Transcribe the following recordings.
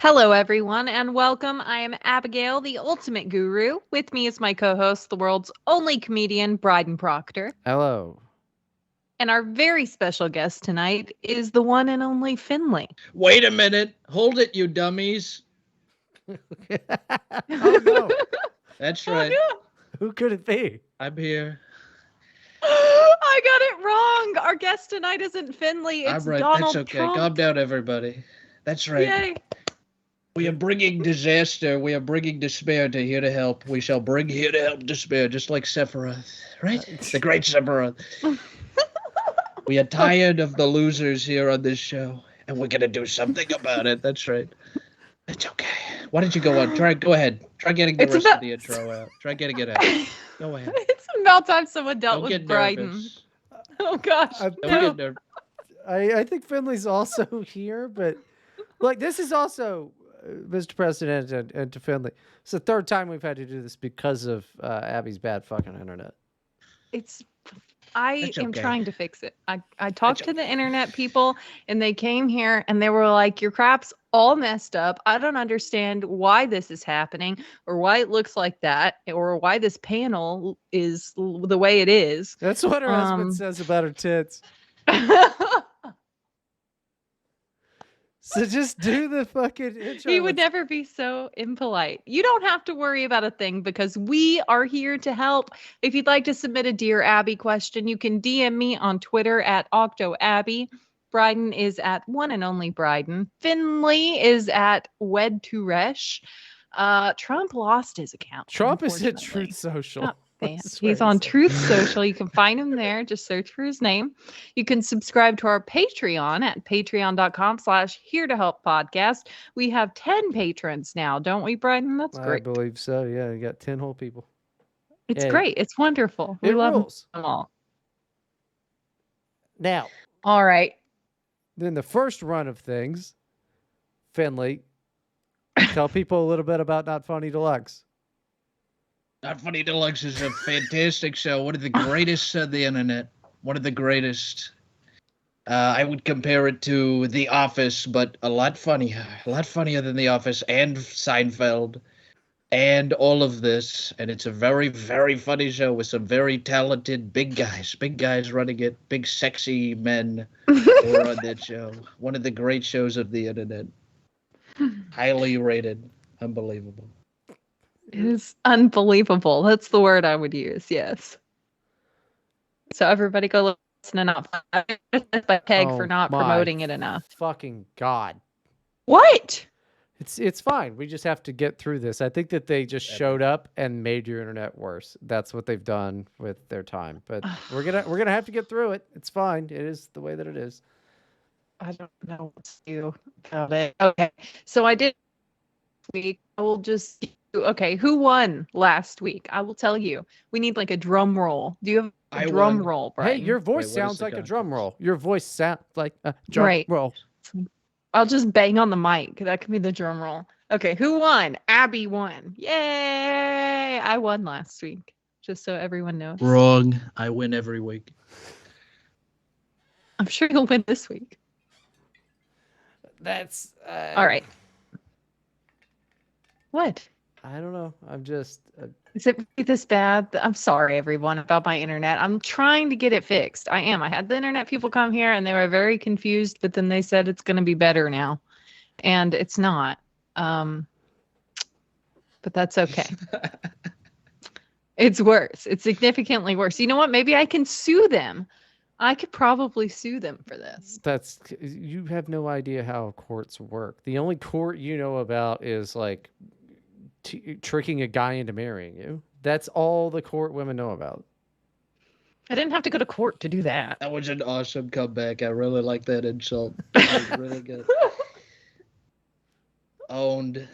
Hello, everyone, and welcome. I am Abigail, the ultimate guru. With me is my co host, the world's only comedian, Bryden Proctor. Hello. And our very special guest tonight is the one and only Finley. Wait a minute. Hold it, you dummies. Oh, no. That's right. Oh, Who could it be? I'm here. no. I got it wrong. Our guest tonight isn't Finley, it's I'm right. Donald That's okay. Trump. Calm down, everybody. That's right. Yay. We are bringing disaster. We are bringing despair to here to help. We shall bring here to help despair, just like Sephiroth, right? The great Sephiroth. We are tired of the losers here on this show, and we're gonna do something about it. That's right. That's okay. Why don't you go on? Go ahead. Try getting the rest of the intro out. Try getting it out. Go ahead. It's about time someone dealt Don't with get Bryden. nervous. Oh, gosh. Don't no. get nervous. I think Finley's also here, but like this is also, Mr. President and to Finley. It's the third time we've had to do this because of Abby's bad fucking internet. I That's am okay. trying to fix it. I talked to the internet people and they came here and they were like, your crap's all messed up. I don't understand why this is happening or why it looks like that or why this panel is the way it is. That's what her husband says about her tits. So just do the fucking intro. He would never be so impolite. You don't have to worry about a thing because we are here to help. If you'd like to submit a Dear Abby question, you can DM me on Twitter at OctoAbby. Bryden is at one and only Bryden. Finley is at Wed2Resh. Trump lost his account. Trump is at unfortunately. Truth Social. Oh, I man. swear He's to on say. Truth Social. You can find him there. Just search for his name. You can subscribe to our Patreon at patreon.com/here to help podcast. We have 10 patrons now, don't we, Bryden? That's I great. believe so. Yeah, you got 10 whole people. It's Yeah. great. It's wonderful. We It love rules. them all. Now, All right. then the first run of things, Finley, tell people a little bit about Not Funny Deluxe. Not Funny Deluxe is a fantastic show. One of the greatest on the internet. One of the greatest. I would compare it to The Office, but a lot funnier. A lot funnier than The Office and Seinfeld and all of this. And it's a very, very funny show with some very talented big guys running it. Big, sexy men who are on that show. One of the great shows of the internet. Highly rated. Unbelievable. It is unbelievable. That's the word I would use. Yes. So everybody go listen to Not Funny. By Peg for not my promoting it enough. Fucking God. What? It's fine. We just have to get through this. I think that they just showed up and made your internet worse. That's what they've done with their time. But we're gonna have to get through it. It's fine. It is the way that it is. I don't know what to do about it. Okay. So I did last week. I will just okay. Who won last week? I will tell you. We need like a drum roll. Do you have a I drum won. roll, Hey, Brian? your voice Wait, what is sounds the like a contest? drum roll. Your voice sounds like a drum Right. roll. I'll just bang on the mic. That could be the drum roll. Okay, who won? Abby won. Yay! I won last week. Just so everyone knows. Wrong. I win every week. I'm sure you'll win this week. That's All right. What? I don't know. I'm just Is it really this bad? I'm sorry, everyone, about my internet. I'm trying to get it fixed. I am. I had the internet people come here and they were very confused, but then they said it's going to be better now. And it's not. But that's okay. It's worse. It's significantly worse. You know what? Maybe I can sue them. I could probably sue them for this. that's you have no idea how courts work. The only court you know about is like tricking a guy into marrying you. That's all the court women know about. I didn't have to go to court to do that. That was an awesome comeback. I really like that insult. That was really good. Owned.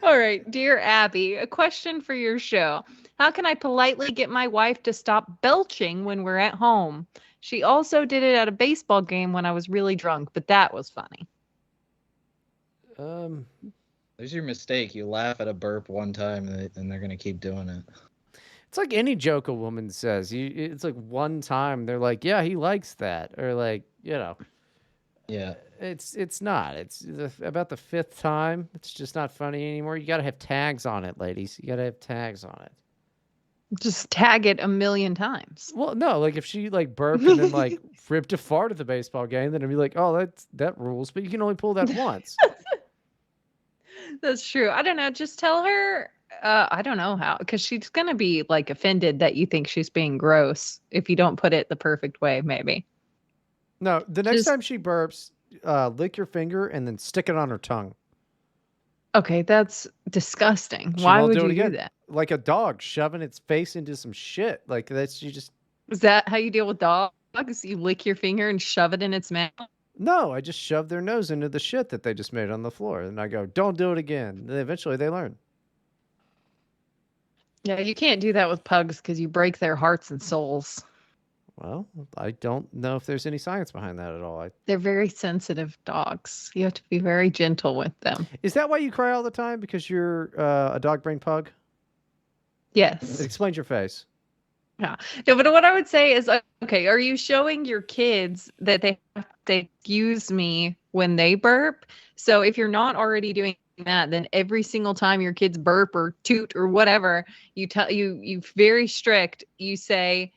All right, dear Abby, a question for your show. How can I politely get my wife to stop belching when we're at home? She also did it at a baseball game when I was really drunk, but that was funny. There's your mistake. You laugh at a burp one time and they're going to keep doing it. It's like any joke a woman says. It's like one time they're like, yeah, he likes that. Or like, you know, Yeah. It's not. It's about the fifth time. It's just not funny anymore. You got to have tags on it, ladies. You got to have tags on it. Just tag it a million times. Well, no, like if she like burped and then like ripped a fart at the baseball game, then it'd be like, oh, that rules. But you can only pull that once. That's true. I don't know. Just tell her. I don't know how, because she's gonna be like offended that you think she's being gross if you don't put it the perfect way. Maybe. No, the next Just- time she burps, lick your finger and then stick it on her tongue. Okay, that's disgusting. She Why won't would do it you do again. that? Like a dog shoving its face into some shit. Like that's you just Is that how you deal with dogs? You lick your finger and shove it in its mouth? no. I just shove their nose into the shit that they just made on the floor, and I go, "Don't do it again." Then eventually, they learn. Yeah, you can't do that with pugs because you break their hearts and souls. Well, I don't know if there's any science behind that at all. They're very sensitive dogs. You have to be very gentle with them. Is that why you cry all the time? Because you're a dog brain pug? Yes. It explains your face. Yeah. No, but what I would say is, okay, are you showing your kids that they have to excuse me when they burp? So if you're not already doing that, then every single time your kids burp or toot or whatever, you very strict, you say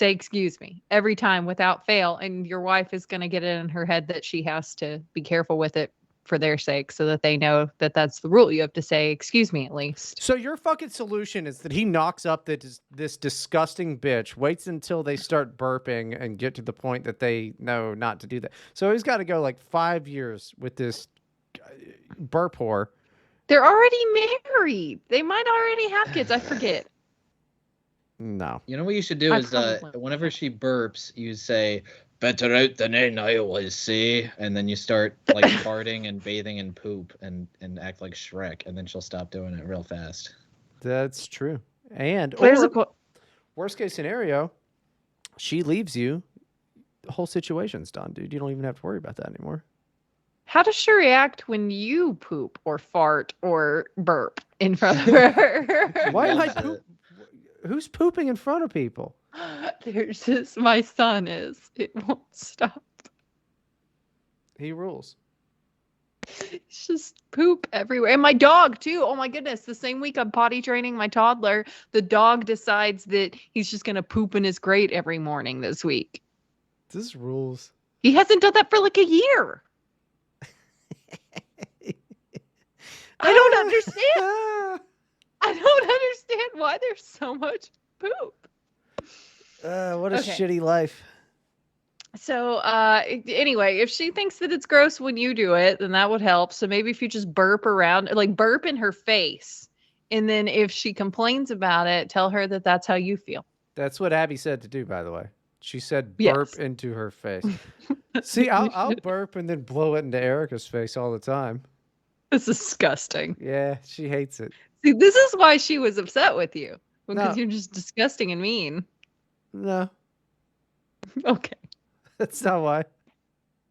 excuse me every time without fail, and your wife is going to get it in her head that she has to be careful with it for their sake, so that they know that that's the rule. You have to say excuse me at least. So your fucking solution is that he knocks up this disgusting bitch, waits until they start burping and get to the point that they know not to do that. So he's got to go like 5 years with this burp whore. They're already married. They might already have kids. I forget. No. You know what you should do I is probably whenever she burps, you say, "Better out than in, I always say," and then you start like farting and bathing in poop and act like Shrek, and then she'll stop doing it real fast. That's true. And There's or, a quote. worst case scenario, she leaves you. The whole situation's done, dude. You don't even have to worry about that anymore. How does she react when you poop or fart or burp in front of her? Why am I Loves poop? it. Who's pooping in front of people? There's this. My son is. It won't stop. He rules. It's just poop everywhere. And my dog, too. Oh, my goodness. The same week I'm potty training my toddler, the dog decides that he's just going to poop in his grate every morning this week. This rules. He hasn't done that for like a year. I don't understand. I don't understand why there's so much poop. What a Okay. shitty life. So, anyway, if she thinks that it's gross when you do it, then that would help. So maybe if you just burp around, like burp in her face, and then if she complains about it, tell her that that's how you feel. That's what Abby said to do, by the way. She said Yes. burp into her face. See, I'll burp and then blow it into Erica's face all the time. It's disgusting. Yeah, she hates it. See, this is why she was upset with you, because No. you're just disgusting and mean. No, Okay, that's not why.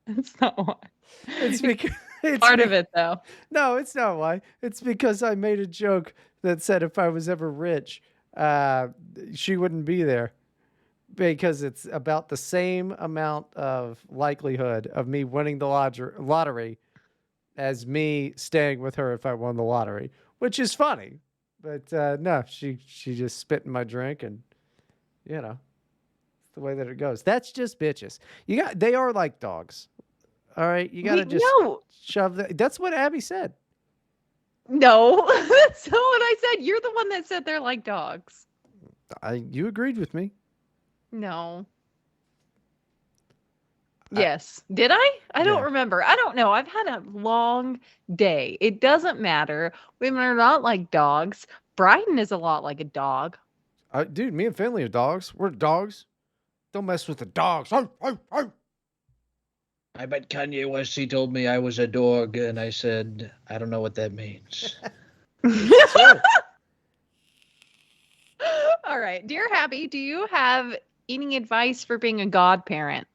that's not why. It's because it's Part of it, though. No, it's not why. It's because I made a joke that said if I was ever rich, she wouldn't be there. Because it's about the same amount of likelihood of me winning the lottery as me staying with her if I won the lottery, which is funny. But no, she just spit in my drink, and you know, it's the way that it goes. That's just bitches. They are like dogs. All right, you gotta just No, shove that. That's what Abby said. no, that's not what I said. You're the one that said they're like dogs. You agreed with me. No. Yes. Did I? I don't Yeah. remember. I don't know. I've had a long day. It doesn't matter. Women are not like dogs. Bryden is a lot like a dog. Dude, me and Finley are dogs. We're dogs. Don't mess with the dogs. Arr, arr, arr. I bet Kanye West, he told me I was a dog, and I said, I don't know what that means. Sure. All right. Dear Happy, do you have any advice for being a godparent?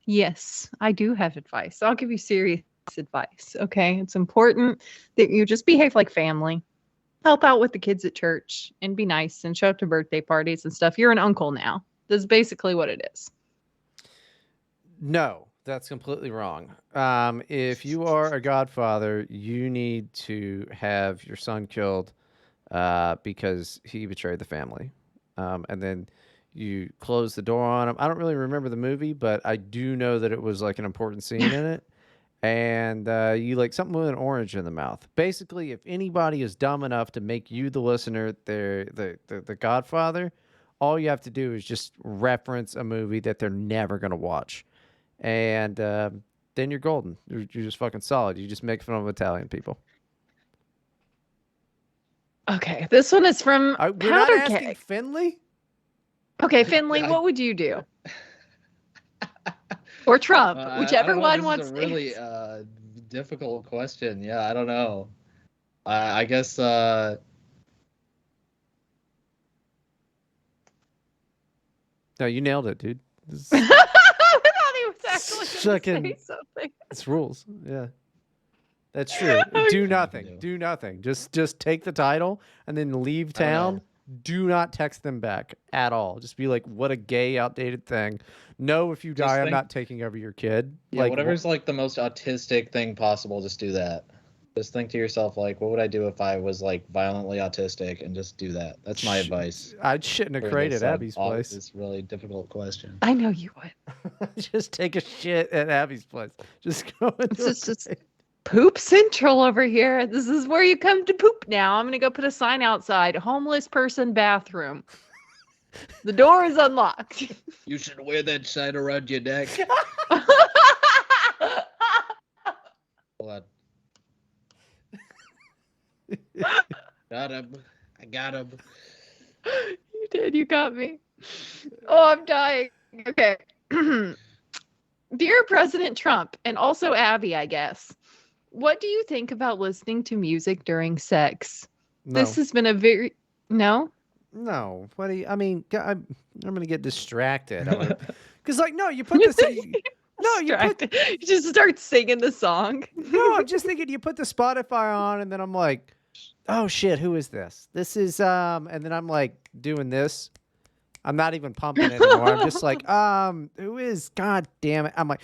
Yes, I do have advice. I'll give you serious advice. Okay. It's important that you just behave like family. Help out with the kids at church and be nice and show up to birthday parties and stuff. You're an uncle now. That's basically what it is. No, That's completely wrong. If you are a godfather, you need to have your son killed because he betrayed the family. And then you close the door on him. I don't really remember the movie, but I do know that it was like an important scene in it. And you like something with an orange in the mouth. Basically, if anybody is dumb enough to make you, the listener, the godfather, all you have to do is just reference a movie that they're never going to watch. And then you're golden. You're just fucking solid. You just make fun of Italian people. Okay, this one is from We're not Powder asking Keg. Finley? Okay, Finley, what would you do? Or Trump, whichever one wants. This is a really difficult question. Yeah, I don't know. I guess. No, you nailed it, dude. I thought he was actually Fucking- going to say something. It's rules. Yeah. That's true. Do nothing. Do nothing. Just take the title and then leave I don't town. know. Do not text them back at all. Just be like, what a gay, outdated thing. No, if you Just die, I'm think- not taking over your kid. Yeah, like whatever's like the most autistic thing possible, just do that. Just think to yourself, like, what would I do if I was like violently autistic, and just do that. That's my advice. I shouldn't have for created this, Abby's place. This really difficult question. I know you would. Just take a shit at Abby's place. Just go into It's just Poop Central over here. This is where you come to poop now. I'm going to go put a sign outside. Homeless person bathroom. The door is unlocked. You should wear that sign around your neck. Hold on. Got him. I got him. You did. You got me. Oh, I'm dying. Okay. Dear President Trump, and also Abby, I guess, what do you think about listening to music during sex? No. This has been a very... No? No. What do you, I mean, I'm going to get distracted. Because, like, no, you put this... No, you put... Distracted. You just start singing the song. No, I'm just thinking you put the Spotify on and then I'm like, oh shit, who is this? This is and then I'm like doing this. I'm not even pumping anymore. I'm just like, who is, god damn it. I'm like,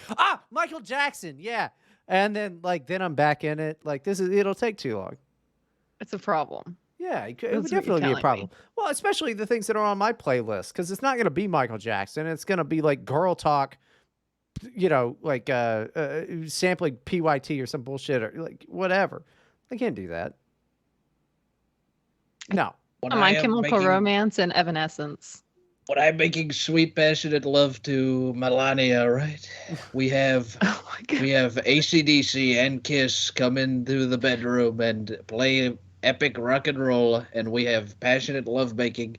Michael Jackson, yeah. And then then I'm back in it. Like it'll take too long. It's a problem. Yeah, it would That's what you're definitely be a telling problem. me. Well, especially the things that are on my playlist, because it's not going to be Michael Jackson. It's going to be like girl talk, like sampling PYT or some bullshit or like whatever. I can't do that. No. When My I am Chemical making- Romance and Evanescence. When I'm making sweet, passionate love to Melania, right? We have Oh my god. we have AC/DC and Kiss come into the bedroom and play epic rock and roll, and we have passionate love making,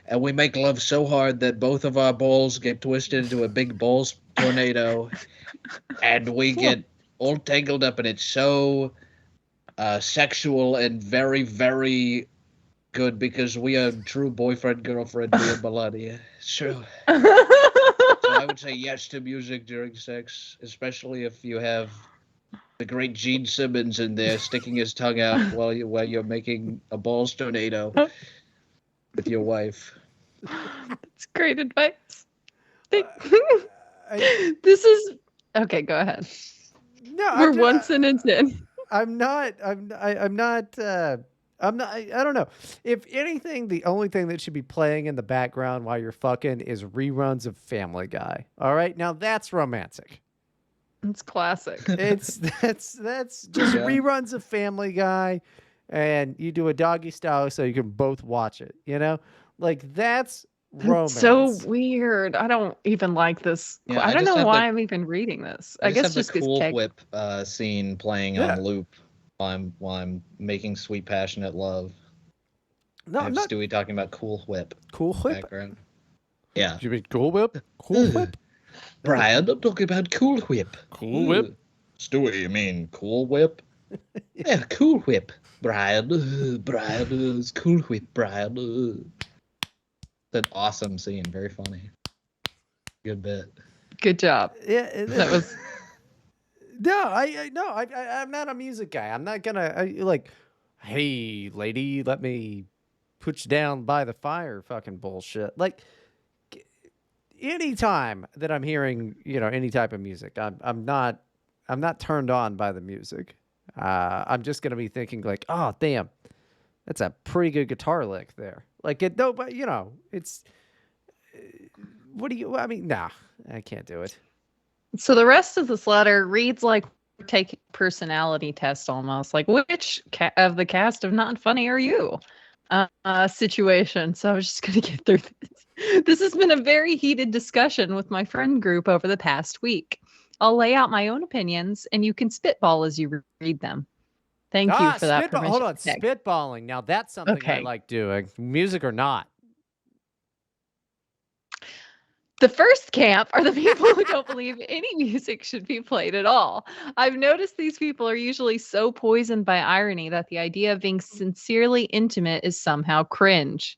and we make love so hard that both of our balls get twisted into a big balls tornado, and we get all tangled up, and it's so sexual and very, very good because we are true boyfriend girlfriend, me and Melania. So I would say yes to music during sex, especially if you have the great Gene Simmons in there sticking his tongue out while you're making a balls tornado with your wife. That's great advice. I- This is okay. Go ahead. No, We're one sentence in. I'm not. I don't know. If anything, the only thing that should be playing in the background while you're fucking is reruns of Family Guy. All right, now that's romantic. It's classic. That's just reruns of Family Guy, and you do a doggy style so you can both watch it. Like that's romance. It's so weird. I don't even like this. Yeah, I I don't just know have why the- I'm even reading this. I I guess have just the because Cool Whip scene playing Yeah. on loop while I'm making sweet passionate love. No, I I'm have not. Stewie talking about Cool Whip Cool Whip. background. Yeah. You mean Cool Whip? Cool Whip. Brian, I'm talking about Cool Whip. Cool Whip. Stewie, you mean Cool Whip? Yeah, Cool Whip. Brian, it's Cool Whip, Brian. It's an awesome scene. Very funny. Good bit. Good job. Yeah, That was No, I'm not a music guy. I'm not gonna hey, lady, let me put you down by the fire. Fucking bullshit. Like, anytime that I'm hearing, any type of music, I'm not turned on by the music. I'm just gonna be thinking like, oh damn, that's a pretty good guitar lick there. Like it, no, but it's. What do you? I mean, nah, I can't do it. So the rest of this letter reads like take personality test almost. Like which of the cast of Not Funny are you? Situation. So I was just gonna get through this. This has been a very heated discussion with my friend group over the past week. I'll lay out my own opinions, and you can spitball as you read them. Thank you for that permission. Hold on, Nick. spitballing. Now that's something I like doing, music or not. The first camp are the people who don't believe any music should be played at all. I've noticed these people are usually so poisoned by irony that the idea of being sincerely intimate is somehow cringe.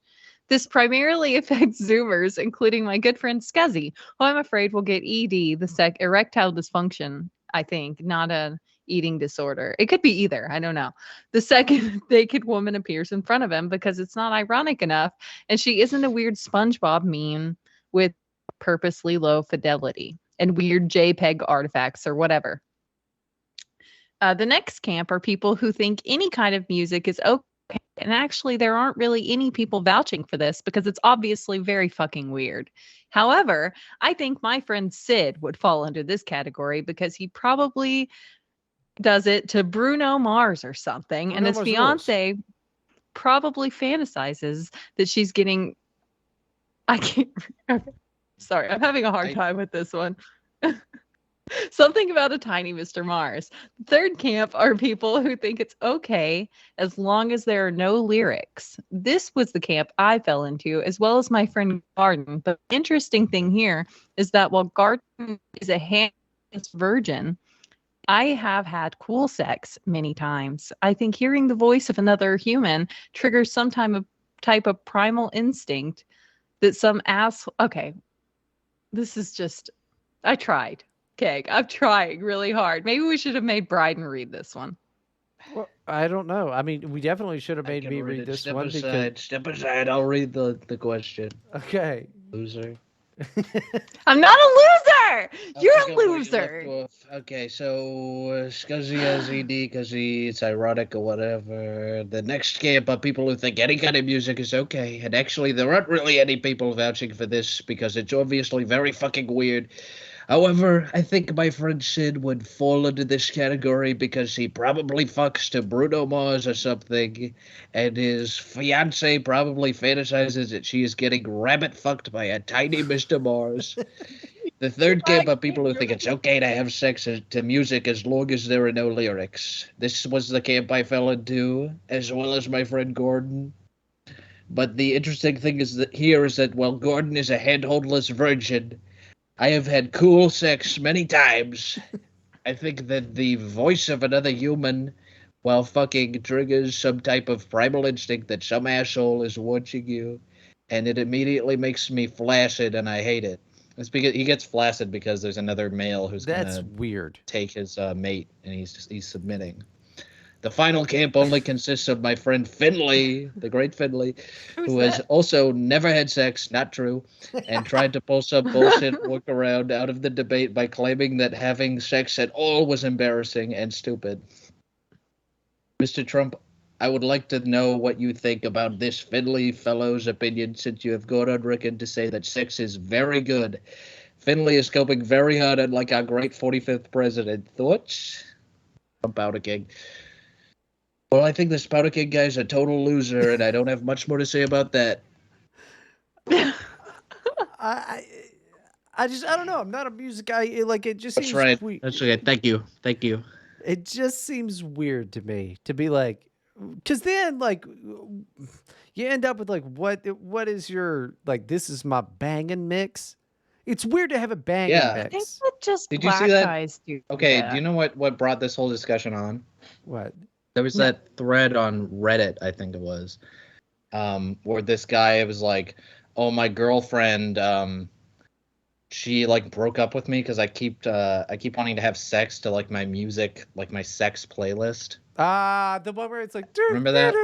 This primarily affects Zoomers, including my good friend Scuzzy, who I'm afraid will get ED, erectile dysfunction, I think, not an eating disorder. It could be either. I don't know. The second naked woman appears in front of him because it's not ironic enough, and she isn't a weird SpongeBob meme with purposely low fidelity and weird JPEG artifacts or whatever. The next camp are people who think any kind of music is okay. And actually, there aren't really any people vouching for this because it's obviously very fucking weird. However, I think my friend Sid would fall under this category because he probably does it to Bruno Mars or something. And his fiance probably fantasizes that she's getting... I can't... Sorry, I'm having a hard time with this one. Something about a tiny Mr. Mars. The third camp are people who think it's okay as long as there are no lyrics. This was the camp I fell into, as well as my friend Garden. But the interesting thing here is that while Garden is a handless virgin, I have had cool sex many times. I think hearing the voice of another human triggers some type of primal instinct that some okay, this is just, I tried. Okay, I'm trying really hard. Maybe we should have made Bryden read this one. Well, I don't know. I mean, we definitely should have made me read this one. Step aside. I'll read the question. Okay. Loser. I'm not a loser! You're a loser! Okay, so Scuzzy has ED because it's ironic or whatever. The next camp are people who think any kind of music is okay. And actually, there aren't really any people vouching for this because it's obviously very fucking weird. However, I think my friend Sid would fall into this category because he probably fucks to Bruno Mars or something, and his fiance probably fantasizes that she is getting rabbit fucked by a tiny Mr. Mars. The third camp are people who think it's okay to have sex to music as long as there are no lyrics. This was the camp I fell into, as well as my friend Gordon. But the interesting thing is that while Gordon is a handholdless virgin, I have had cool sex many times. I think that the voice of another human while fucking triggers some type of primal instinct that some asshole is watching you, and it immediately makes me flaccid, and I hate it. It's because he gets flaccid because there's another male who's gonna weird. Take his mate, and he's submitting. The final camp only consists of my friend Finley, the great Finley, who has also never had sex, not true, and tried to pull some bullshit workaround out of the debate by claiming that having sex at all was embarrassing and stupid. Mr. Trump, I would like to know what you think about this Finley fellow's opinion, since you have gone on record to say that sex is very good. Finley is coping very hard, unlike our great 45th president. Thoughts? Trump Powder King. Well, I think this Powder King guy's a total loser, and I don't have much more to say about that. I don't know. I'm not a music guy. It just seems right. That's okay. Thank you. It just seems weird to me to be like, because then you end up with what is your this is my banging mix. It's weird to have a banging mix. I think that just Did black you see that? guys do. Okay, that. do you know what brought this whole discussion on? What? There was that thread on Reddit, I think it was, where this guy was like, "Oh, my girlfriend, she broke up with me because I keep wanting to have sex to my music, my sex playlist." The one where it's like, remember that?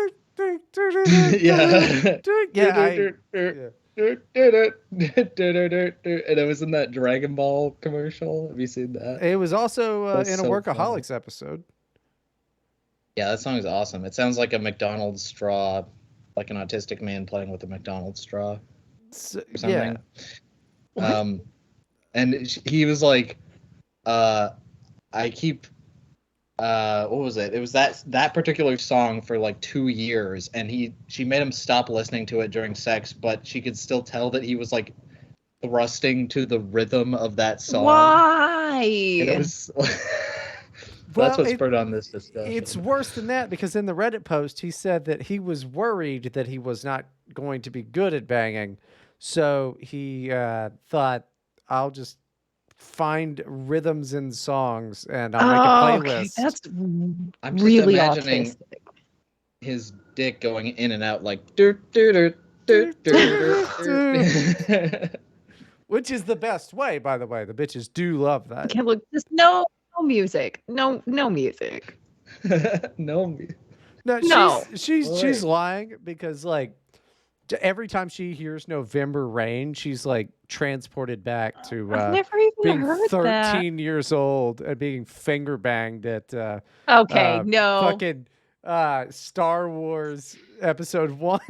Yeah. it was in that Dragon Ball commercial. Have you seen that? It was also That's in a so funny. Workaholics episode. Yeah, that song is awesome. It sounds like a McDonald's straw, like an autistic man playing with a McDonald's straw So, or something. yeah. And he was like, I keep, what was it? It was that particular song for like 2 years, and she made him stop listening to it during sex, but she could still tell that he was like thrusting to the rhythm of that song. Why? And it was. Well, That's what spurred on this discussion. It's worse than that, because in the Reddit post, he said that he was worried that he was not going to be good at banging. So he thought, I'll just find rhythms in songs and I'll make a playlist. Okay. That's I'm just really imagining autistic. his dick going in and out like dur, dur, dur, dur, dur, dur. Which is the best way, by the way. The bitches do love that. Okay, look, just no music. No music. No. No. She's lying, because like every time she hears November Rain, she's like transported back to I've never even being heard 13 years old and being finger banged at that. Okay, no. fucking Star Wars Episode 1.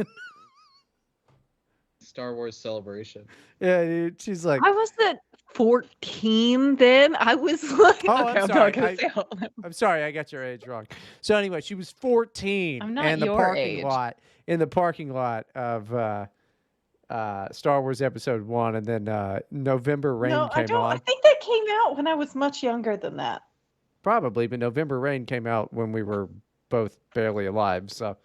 Star Wars Celebration. Yeah, dude, she's like, I wasn't 14 then. I was like, Oh, okay, I'm I'm sorry. not gonna say all that. I'm sorry, I got your age wrong. So anyway, she was 14 I'm not in the your parking age. lot of Star Wars Episode 1, and then November Rain No, I came don't. I on. think that came out when I was much younger than that. Probably, but November Rain came out when we were both barely alive. So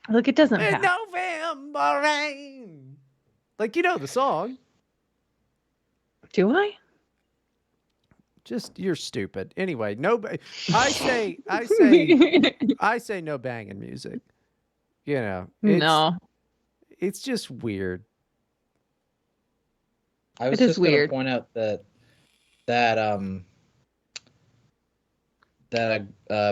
Look, it doesn't matter. November Rain, like, you know the song. Do I? Just, you're stupid. Anyway, no. I say no banging music. You know, No. it's just weird. I was It is just going to weird. point out that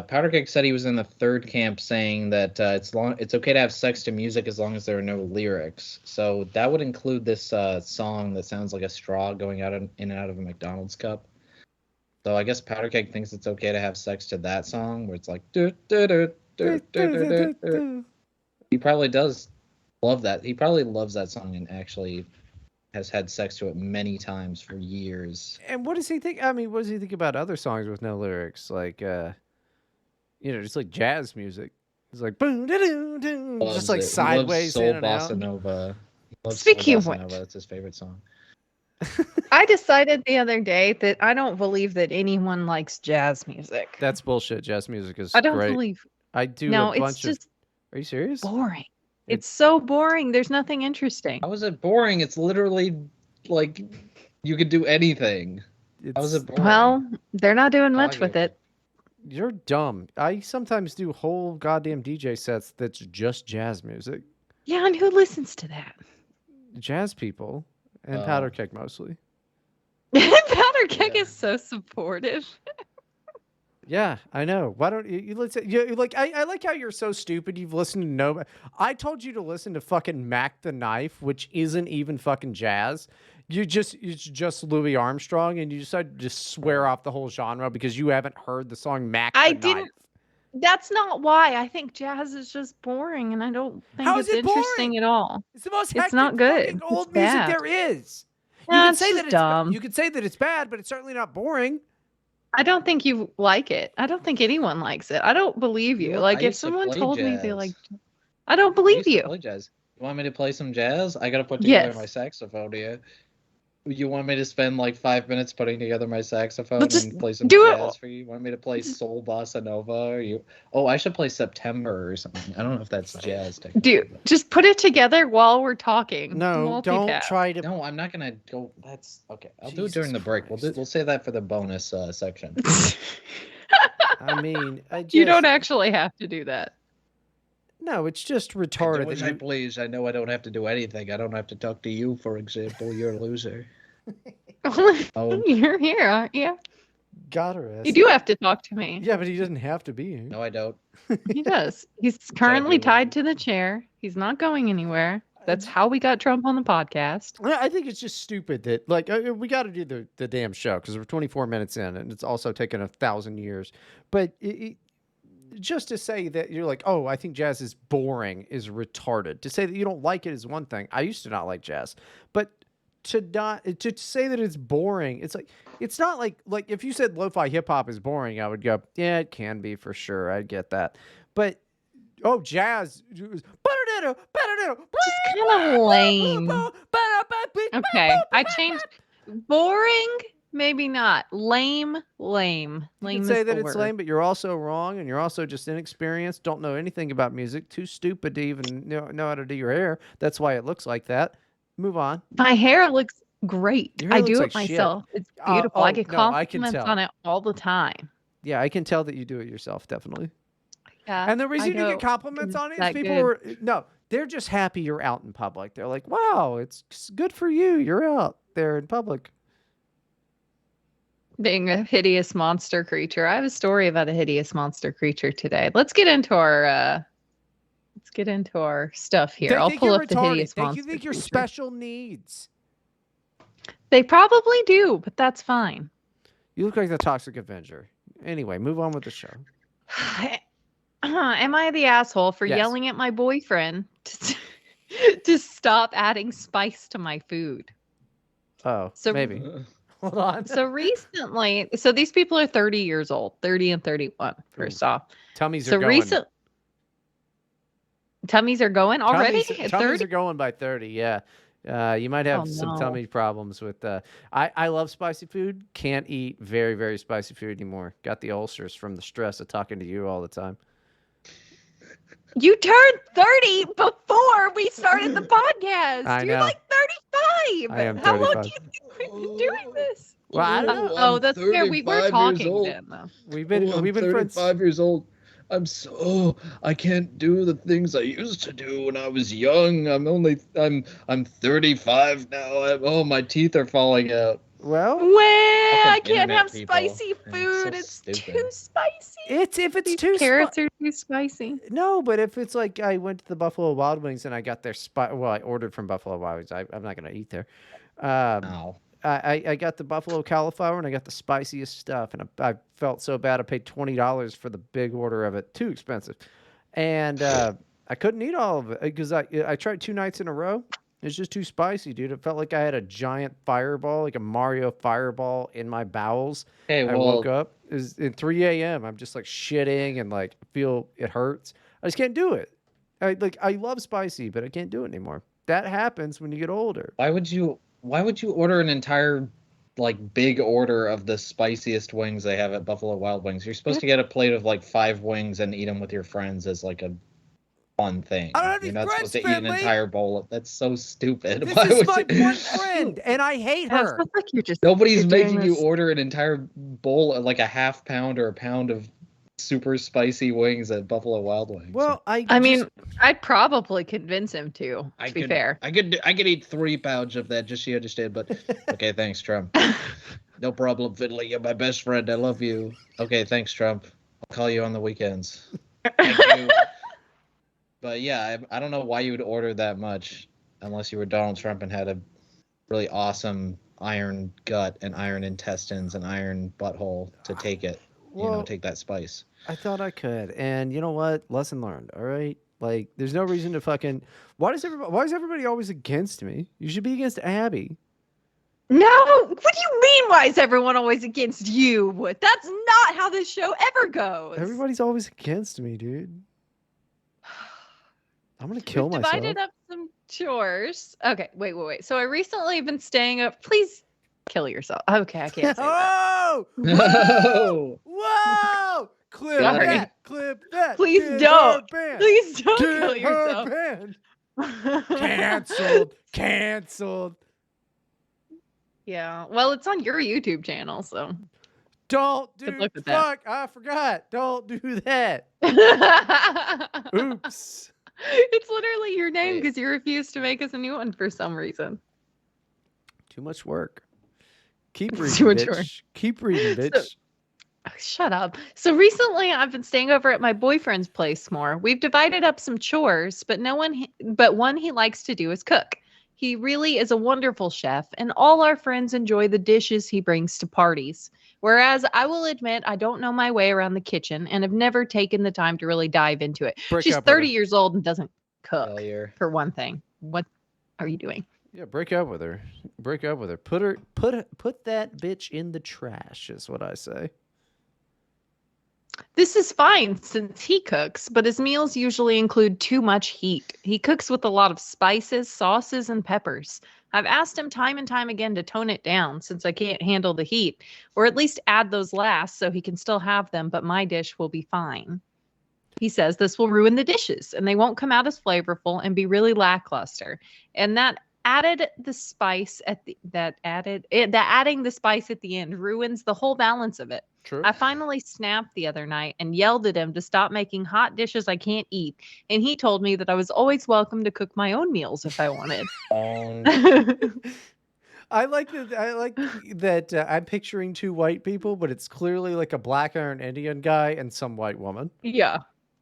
Powder Keg said he was in the third camp, saying that it's okay to have sex to music as long as there are no lyrics. So that would include this song that sounds like a straw going out in and out of a McDonald's cup. So I guess Powder Keg thinks it's okay to have sex to that song, where it's like. He probably does love that. He probably loves that song and actually has had sex to it many times for years. And what does he think? I mean, what does he think about other songs with no lyrics? Like, just like jazz music. It's like boom, doo, doo, just like sideways Soul in and Bossa out. Nova. He loves Speaking Soul of Bossa which. Nova. That's his favorite song. I decided the other day that I don't believe that anyone likes jazz music. That's bullshit. Jazz music is I don't great. believe. I do No, a it's bunch just Are you serious? boring. It- It's so boring. There's nothing interesting. How is it boring? It's literally like you could do anything. How is it boring? Well, they're not doing much like with it. it. You're dumb. I sometimes do whole goddamn DJ sets that's just jazz music. Yeah, and who listens to that? Jazz people and Oh. Powder Keg mostly. Powder Keg Yeah. is so supportive. Yeah, I know. Why don't you listen? You like I like how you're so stupid. You've listened to no. I told you to listen to fucking Mac the Knife, which isn't even fucking jazz. It's just Louis Armstrong, and you decided to just swear off the whole genre because you haven't heard the song Mac I the didn't- Knife. That's not why. I think jazz is just boring, and I don't think How is it's it boring? interesting at all. It's the most It's hectic not good. fucking It's old music bad. there is. Nah, can it's say just that it's dumb. you could say that it's bad, but it's certainly not boring. I don't think you like it. I don't think anyone likes it. I don't believe you. I Like if used to someone play told me they jazz. like, I don't I believe used to you. play jazz. You want me to play some jazz? I gotta put together Yes. my saxophone here. You want me to spend like 5 minutes putting together my saxophone Well, just and play some do it. jazz for you? You want me to play Soul Bossa Nova? Or you? Oh, I should play September or something. I don't know if that's jazz. Dude, just put it together while we're talking. No, don't Multitask. try to. No, I'm not gonna go. That's okay. I'll do it Jesus during the break. Christ. We'll say that for the bonus section. I mean, I just You don't actually have to do that. No, it's just I retarded. do as that I you- please. I know I don't have to do anything. I don't have to talk to you, for example. You're a loser. Oh. You're here, aren't you? Got her ass. You do have to talk to me. Yeah, but he doesn't have to be here. No, I don't. He does. He's currently Exactly. tied to the chair. He's not going anywhere. That's how we got Trump on the podcast. I think it's just stupid that like we got to do the damn show because we're 24 minutes in and it's also taken 1,000 years. But just to say that you're like, oh, I think jazz is boring is retarded. To say that you don't like it is one thing. I used to not like jazz, but to say that it's boring, it's like it's not like if you said lo-fi hip hop is boring, I would go, yeah, it can be for sure. I get that, but oh, jazz. Just kind of lame. Okay, I changed. Boring, maybe not. Lame. You can say that it's lame, but you're also wrong, and you're also just inexperienced. Don't know anything about music. Too stupid to even know how to do your hair. That's why it looks like that. Move on. My hair looks great. Your hair I looks do like it myself. It's beautiful. I get compliments on it all the time. Yeah, I can tell that you do it yourself, definitely. Yeah, and the reason you get compliments on it is people they're just happy you're out in public. They're like, wow, it's good for you. You're out there in public. Being a hideous monster creature. I have a story about a hideous monster creature today. Let's get into our stuff here. I'll pull up the hideous monster. You think you're special needs. They probably do, but that's fine. You look like the Toxic Avenger. Anyway, move on with the show. Am I the asshole for yelling at my boyfriend to stop adding spice to my food? Oh, so maybe. Hold on. So recently, these people are 30 years old, 30 and 31, first off. Tummies are going. Tummies are going already? Tummies are going by 30, yeah. You might have some tummy problems with I love spicy food. Can't eat very, very spicy food anymore. Got the ulcers from the stress of talking to you all the time. You turned 30 before we started the podcast. I know. You're like 35. I am 35. How long do you think we've been doing this? Well, I don't know. Oh, that's fair. We were talking then, though. We've been 35 years old. I can't do the things I used to do when I was young. I'm 35 now. My teeth are falling out. Well, I can't have spicy food. It's too spicy. If These carrots are too spicy. No, but if it's like I went to the Buffalo Wild Wings and I got their I ordered from Buffalo Wild Wings. I'm not gonna eat there. No. I got the buffalo cauliflower and I got the spiciest stuff, and I felt so bad. I paid $20 for the big order of it. Too expensive, and I couldn't eat all of it because I tried 2 nights in a row. It's just too spicy, dude. It felt like I had a giant fireball, like a Mario fireball, in my bowels. I woke up. It was at 3 a.m. I'm just like shitting and like feel it hurts. I just can't do it. I love spicy, but I can't do it anymore. That happens when you get older. Why would you order an entire big order of the spiciest wings they have at Buffalo Wild Wings? You're supposed to get a plate of 5 wings and eat them with your friends as a fun thing. You're not supposed to eat an entire bowl. That's so stupid. This is my one friend, and I hate her. Nobody's making you order an entire bowl, like a half pound or a pound of super spicy wings at Buffalo Wild Wings. Well, I mean, I'd probably convince him to be fair. I could eat 3 pounds of that, just so you understand. But okay, thanks, Trump. No problem, Fiddly. You're my best friend. I love you. Okay, thanks, Trump. I'll call you on the weekends. Thank you. But yeah, I don't know why you would order that much unless you were Donald Trump and had a really awesome iron gut and iron intestines and iron butthole to take it. Take that spice. I thought I could, and you know what? Lesson learned. All right, there's no reason to fucking. Why is everybody always against me? You should be against Abby. No, what do you mean? Why is everyone always against you? That's not how this show ever goes. Everybody's always against me, dude. I'm gonna kill myself. Divided up some chores. Okay, wait. So I recently been staying up. Please kill yourself. Okay, I can't say that. No! Whoa! Clip that. Please don't. Please don't kill yourself. Canceled. Yeah. Well, it's on your YouTube channel, so. Don't do fuck. I forgot. Don't do that. Oops. It's literally your name because you refused to make us a new one for some reason. Too much work. Keep reading, bitch. Keep reading, bitch. Shut up. So recently I've been staying over at my boyfriend's place more. We've divided up some chores, but one he likes to do is cook. He really is a wonderful chef, and all our friends enjoy the dishes he brings to parties. Whereas I will admit I don't know my way around the kitchen and have never taken the time to really dive into it. Break She's up with 30 her. years old and doesn't cook, Failure. for one thing. What are you doing? Yeah, break up with her. Break up with her. Put that bitch in the trash is what I say. This is fine since he cooks, but his meals usually include too much heat. He cooks with a lot of spices, sauces, and peppers. I've asked him time and time again to tone it down since I can't handle the heat, or at least add those last so he can still have them, but my dish will be fine. He says this will ruin the dishes and they won't come out as flavorful and be really lackluster. And that added the spice at the that adding the spice at the end ruins the whole balance of it. True. I finally snapped the other night and yelled at him to stop making hot dishes I can't eat, and he told me that I was always welcome to cook my own meals if I wanted. I like that I'm picturing two white people, but it's clearly like a black Iron Indian guy and some white woman. Yeah.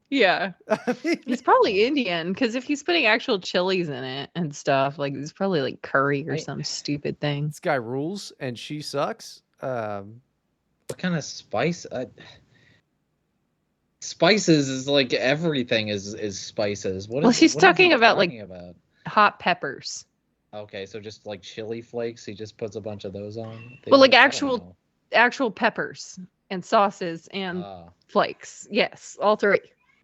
Yeah. I mean, He's probably Indian because if he's putting actual chilies in it and stuff, like it's probably like curry or some stupid thing. this guy rules and she sucks. What kind of spice? Spices is like everything is spices. What? Well, Is, she's what is he talking about, like- talking about? Hot peppers. Okay, so just like chili flakes, he just puts a bunch of those on. Well, like I don't actual- Actual peppers and sauces and know. flakes. Yes, all three.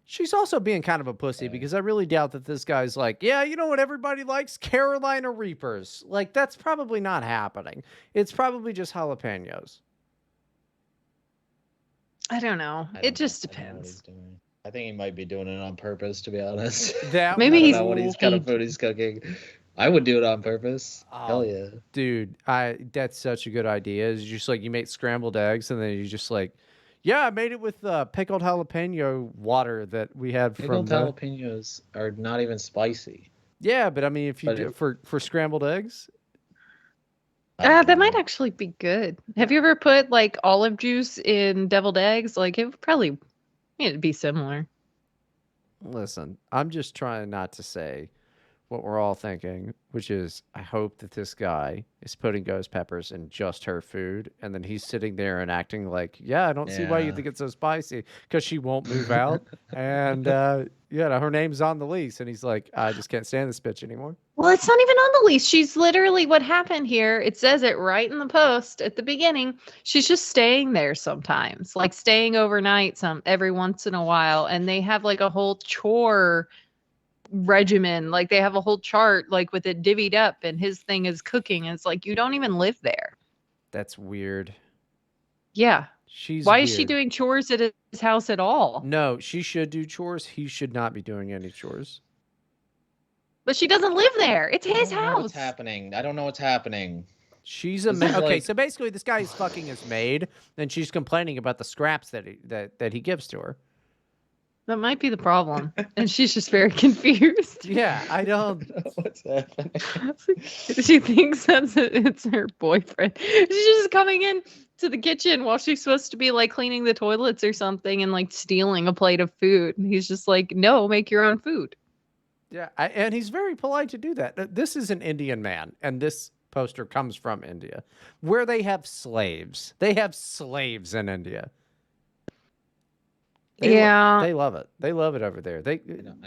She's also being kind of a pussy Okay. because I really doubt that this guy's like, yeah, you know what everybody likes? Carolina Reapers. Like, that's probably not happening. It's probably just jalapenos. I don't know. I It don't just know. I don't know what he's depends. doing. I think he might be doing it on purpose, to be honest. That Maybe I don't he's know what he's kind of food he's cooking. I would do it on purpose. Hell Oh, yeah. Dude, that's such a good idea. It's just like you make scrambled eggs and then you just like, yeah, I made it with pickled jalapeno water that we had from Pickled the... jalapenos are not even spicy. Yeah, but I mean, if you But do it- for scrambled eggs, That might actually be good. Have you ever put like olive juice in deviled eggs? Like it would probably it'd be similar. listen, I'm just trying not to say what we're all thinking, which is I hope that this guy is putting ghost peppers in just her food, and then he's sitting there and acting like, yeah, I don't see why you Yeah. think it's so spicy, because she won't move out, and her name's on the lease, and he's like, I just can't stand this bitch anymore. Well, it's not even on the lease. She's literally what happened here. It says it right in the post at the beginning. She's just staying there sometimes, like staying overnight every once in a while, and they have like a whole chore regimen. Like they have a whole chart like with it divvied up, and his thing is cooking. And it's like you don't even live there. That's weird. Yeah. She's Why is she weird. doing chores at his house at all? No, she should do chores. He should not be doing any chores. But she doesn't live there. It's I his don't know house. what's happening. I don't know what's happening. She's a This maid. is Okay, like- so basically, this guy is fucking his maid, and she's complaining about the scraps that he gives to her. That might be the problem. And she's just very confused. Yeah, I don't. I don't know what's happening. She thinks it's her boyfriend. She's just coming in to the kitchen while she's supposed to be like cleaning the toilets or something and like stealing a plate of food. And he's just like, no, make your own food. Yeah, and he's very polite to do that. This is an Indian man, and this poster comes from India, where they have slaves. They have slaves in India. Yeah. They love it. They love it over there. I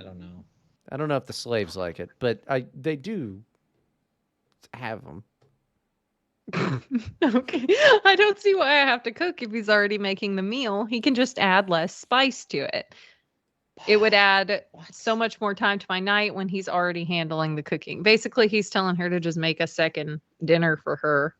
don't know. I don't know if the slaves like it, but they do have them. Okay. I don't see why I have to cook if he's already making the meal. He can just add less spice to it. It would add so much more time to my night when he's already handling the cooking. Basically, he's telling her to just make a second dinner for her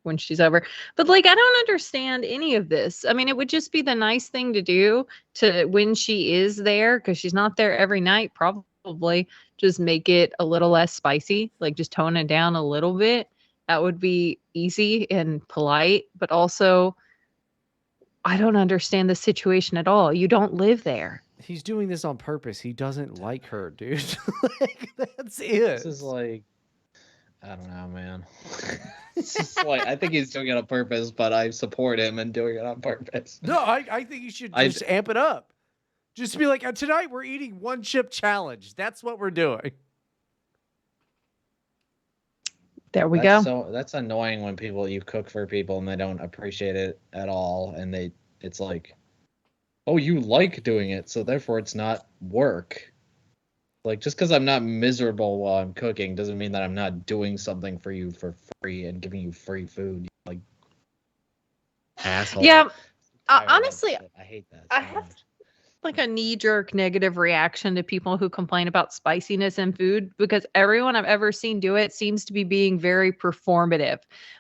when she's over. But like, I don't understand any of this. I mean, it would just be the nice thing to do to when she is there, because she's not there every night, probably just make it a little less spicy, like just tone it down a little bit. That would be easy and polite, but also I don't understand the situation at all. You don't live there. He's doing this on purpose. He doesn't like her, dude. Like, that's it. This is like, I don't know, man. It's just like, I think he's doing it on purpose, but I support him in doing it on purpose. No, I think you should just amp it up. Just be like, tonight we're eating one chip challenge. That's what we're doing. There we go. So that's annoying when you cook for people and they don't appreciate it at all, and it's like, oh, you like doing it, so therefore it's not work. Like, just because I'm not miserable while I'm cooking doesn't mean that I'm not doing something for you for free and giving you free food. Like, asshole. Yeah, honestly, I hate that. I have like a knee-jerk negative reaction to people who complain about spiciness in food, because everyone I've ever seen do it seems to be being very performative.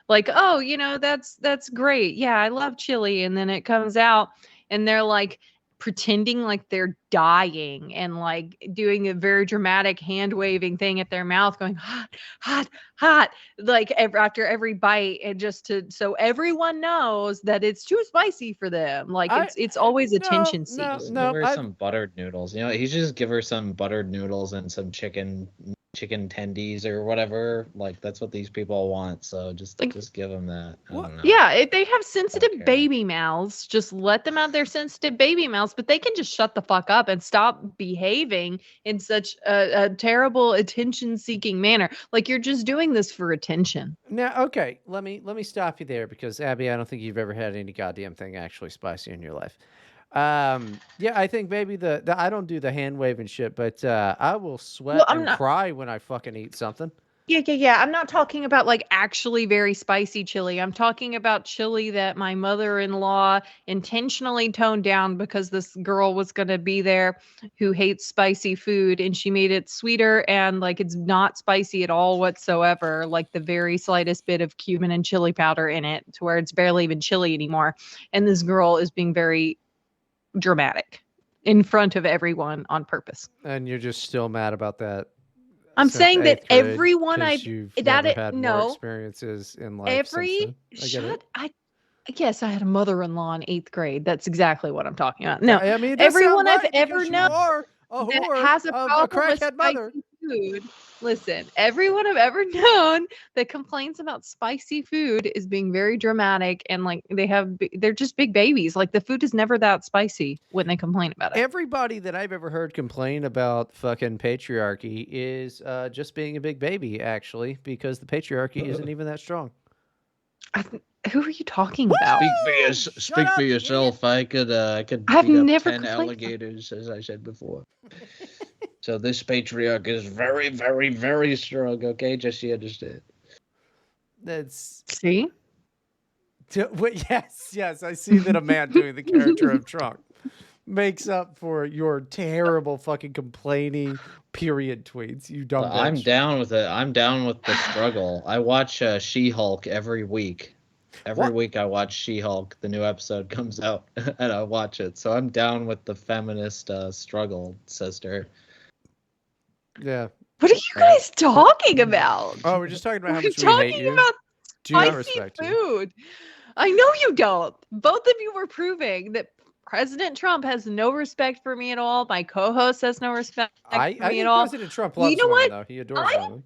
Like, oh, that's great. Yeah, I love chili. And then it comes out and they're like pretending like they're dying and like doing a very dramatic hand waving thing at their mouth, going hot, hot, hot, like after every bite, and just so everyone knows that it's too spicy for them. Like it's always attention seeking. Give her some buttered noodles. He should just give her some buttered noodles and some chicken tendies or whatever. Like, that's what these people want. So just give them that. I don't know. Yeah, if they have sensitive baby mouths, just let them out their sensitive baby mouths, but they can just shut the fuck up and stop behaving in such a terrible attention-seeking manner. Like, you're just doing this for attention. Now, okay, let me stop you there, because Abby, I don't think you've ever had any goddamn thing actually spicy in your life. Yeah, I think maybe the I don't do the hand waving shit, but I will sweat and cry when I fucking eat something. Yeah. I'm not talking about like actually very spicy chili. I'm talking about chili that my mother-in-law intentionally toned down because this girl was going to be there who hates spicy food, and she made it sweeter, and like it's not spicy at all whatsoever, like the very slightest bit of cumin and chili powder in it, to where it's barely even chili anymore. And this girl is being very dramatic in front of everyone on purpose. And you're just still mad about that? I'm saying that everyone you've never had more experiences in life. Yes, I had a mother-in-law in 8th grade. That's exactly what I'm talking about. No, I mean, everyone I've ever known that has a problem with spicy food. Listen, everyone I've ever known that complains about spicy food is being very dramatic, and like they're just big babies. Like, the food is never that spicy when they complain about it. Everybody that I've ever heard complain about fucking patriarchy is just being a big baby, actually, because the patriarchy isn't even that strong. Who are you talking about? Speak for yourself. I could I've beat up never 10 alligators, as I said before. So this patriarch is very, very, very strong. Okay, just so you understand. See. Yes, I see that a man doing the character of Trump makes up for your terrible fucking complaining period tweets. You dumb bitch. I'm down with it. I'm down with the struggle. I watch She-Hulk every week. Every week I watch She-Hulk. The new episode comes out, and I watch it. So I'm down with the feminist struggle, sister. Yeah. What are you guys talking about? Oh, we're just talking about how much we hate you. About do not respect food. I know you don't. Both of you were proving that President Trump has no respect for me at all. My co-host has no respect for me at all. President Trump loves women, though. He adores women.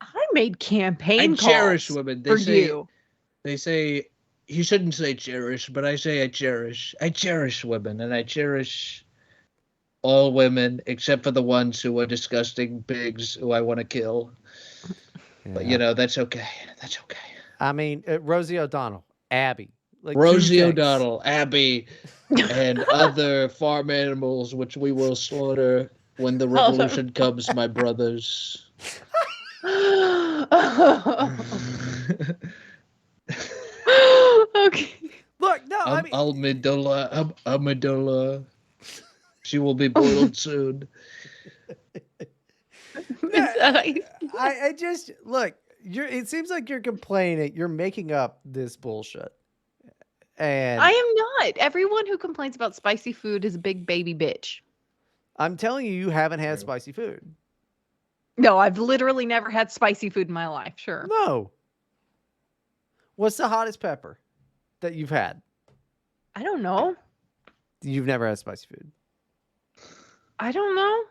I made campaign calls cherish women. you. They say you shouldn't say cherish, but I say I cherish. I cherish women, and I cherish all women except for the ones who are disgusting pigs who I want to kill. Yeah. But that's okay. That's okay. I mean, Rosie O'Donnell, Abby, like Rosie O'Donnell, Abby, and other farm animals which we will slaughter when the revolution comes, my brothers. Okay. Look, no, I mean, Amidala. She will be boiled soon. I just look. It seems like you're complaining. You're making up this bullshit. And I am not. Everyone who complains about spicy food is a big baby bitch. I'm telling you, you haven't had spicy food. No, I've literally never had spicy food in my life. Sure. No. What's the hottest pepper that you've had? I don't know. You've never had spicy food. I don't know.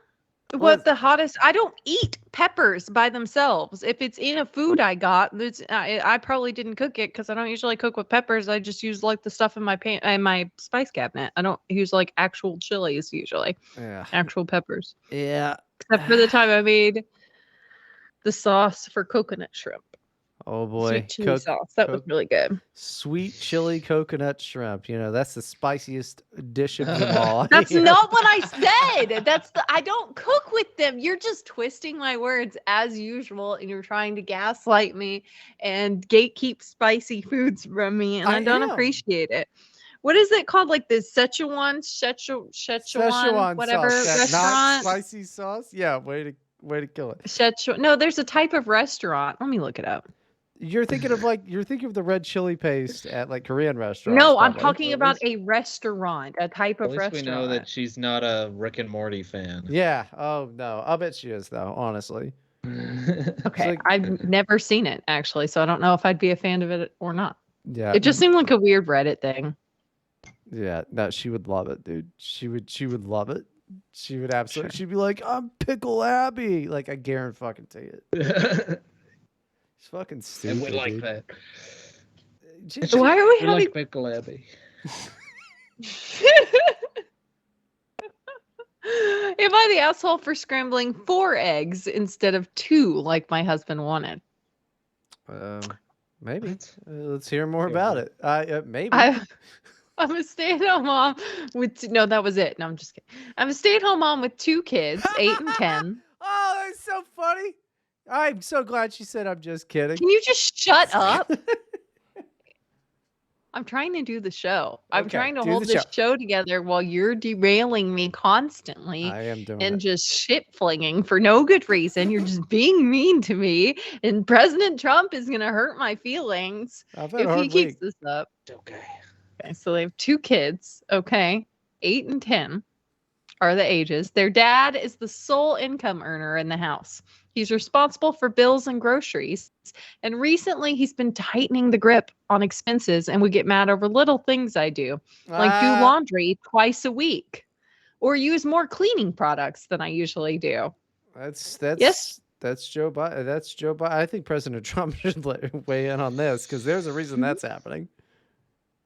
What the hottest? I don't eat peppers by themselves. If it's in a food I got, I probably didn't cook it because I don't usually cook with peppers. I just use like the stuff in my spice cabinet. I don't use like actual chilies usually. Yeah. Actual peppers. Yeah. Except for the time I made the sauce for coconut shrimp. Oh boy. Sweet chili sauce. That was really good. Sweet chili coconut shrimp. You know, that's the spiciest dish of them all. That's not what I said. I don't cook with them. You're just twisting my words as usual, and you're trying to gaslight me and gatekeep spicy foods from me, and I don't appreciate it. What is it called? Like the Szechuan, whatever sauce. restaurant? Not spicy sauce? Yeah, way to kill it. Szechuan. No, there's a type of restaurant. Let me look it up. You're thinking of the red chili paste at like Korean restaurants. No, I'm probably. talking about a restaurant, a type At of least restaurant. we know that she's not a Rick and Morty fan. Yeah. Oh no, I'll bet she is though. Honestly. Okay, like- I've never seen it actually, so I don't know if I'd be a fan of it or not. Yeah. It just seemed like a weird Reddit thing. Yeah. No, she would love it, dude. She would love it. She would absolutely. She'd be like, "I'm Pickle Abby." Like I guarantee fucking it. It's fucking stupid. And we like dude. that. Why are we We having? like Pickle Abby. Am I the asshole for scrambling 4 eggs instead of 2 like my husband wanted? Maybe. Let's hear more about it. Maybe. I'm a stay-at-home mom with no, that was it. No, I'm just kidding. I'm a stay-at-home mom with 2 kids, 8 and 10. Oh, that's so funny. I'm so glad she said I'm just kidding. Can you just shut up? I'm trying to do the show. I'm Okay, trying to do hold the this show together while you're derailing me constantly I am doing and it. just shit flinging for no good reason. You're just being mean to me, and President Trump is gonna hurt my feelings I've had a if he hard keeps week. this up. Okay. Okay, so they have 2 kids. Okay, 8 and 10 are the ages. Their dad is the sole income earner in the house. He's responsible for bills and groceries. And recently he's been tightening the grip on expenses and would get mad over little things I do, like do laundry twice a week or use more cleaning products than I usually do. That's Joe Biden. That's Joe Biden. I think President Trump should weigh in on this because there's a reason that's happening.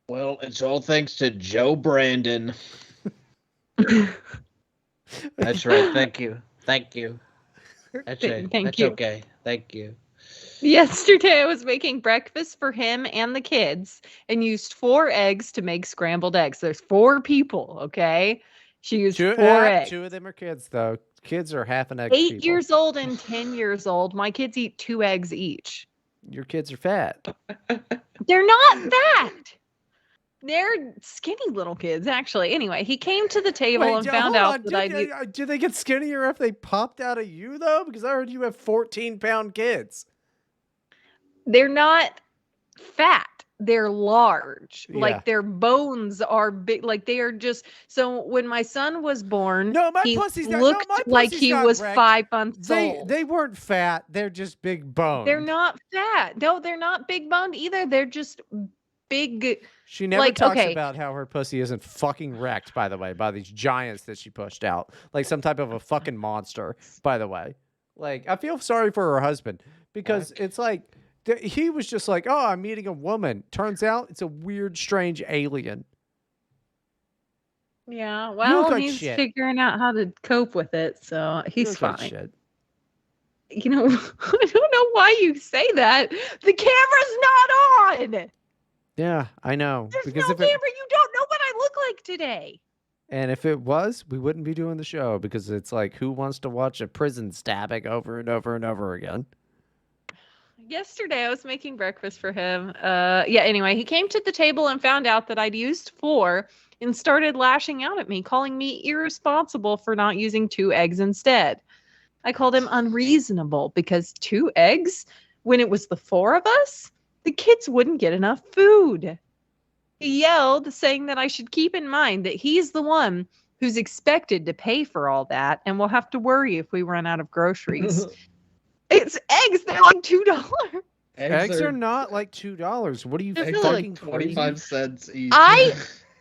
Well, it's all thanks to Joe Brandon. That's right. Thank you. Thank you. That's right. Thank That's you. okay. Thank you. Yesterday I was making breakfast for him and the kids and used 4 eggs to make scrambled eggs. There's 4 people, okay? She used 4 eggs. 2 of them are kids, though. Kids are half an egg. 8 people. years old and 10 years old. My kids eat 2 eggs each. Your kids are fat. They're not fat. They're skinny little kids, actually. Anyway, he came to the table and found out that do they get skinnier if they popped out of you, though? Because I heard you have 14-pound kids. They're not fat. They're large. Yeah. Like their bones are big. Like they are just. So when my son was born, No, my he pussy's not. looked No, my like pussy's he not was wrecked. 5 months old. They weren't fat. They're just big boned. They're not fat. No, they're not big boned either. They're just big. She never like, talks okay. about how her pussy isn't fucking wrecked, by the way, by these giants that she pushed out. Like some type of a fucking monster, by the way. Like, I feel sorry for her husband because it's like, he was just like, oh, I'm meeting a woman. Turns out it's a weird, strange alien. Yeah, look well, like he's shit. figuring out how to cope with it, so You he's look like fine. shit. You know, I don't know why you say that. The camera's not on. Yeah, I know. There's Because no if camera. it, You don't know what I look like today. and if it was, we wouldn't be doing the show because it's like, who wants to watch a prison stabbing over and over and over again? Yesterday, I was making breakfast for him. Anyway, he came to the table and found out that I'd used 4 and started lashing out at me, calling me irresponsible for not using 2 eggs instead. I called him unreasonable because 2 eggs, when it was the 4 of us, the kids wouldn't get enough food. He yelled, saying that I should keep in mind that he's the one who's expected to pay for all that and will have to worry if we run out of groceries. It's eggs. They're like $2. Eggs are not like $2. What are you They're fucking really like crazy? 25 cents each.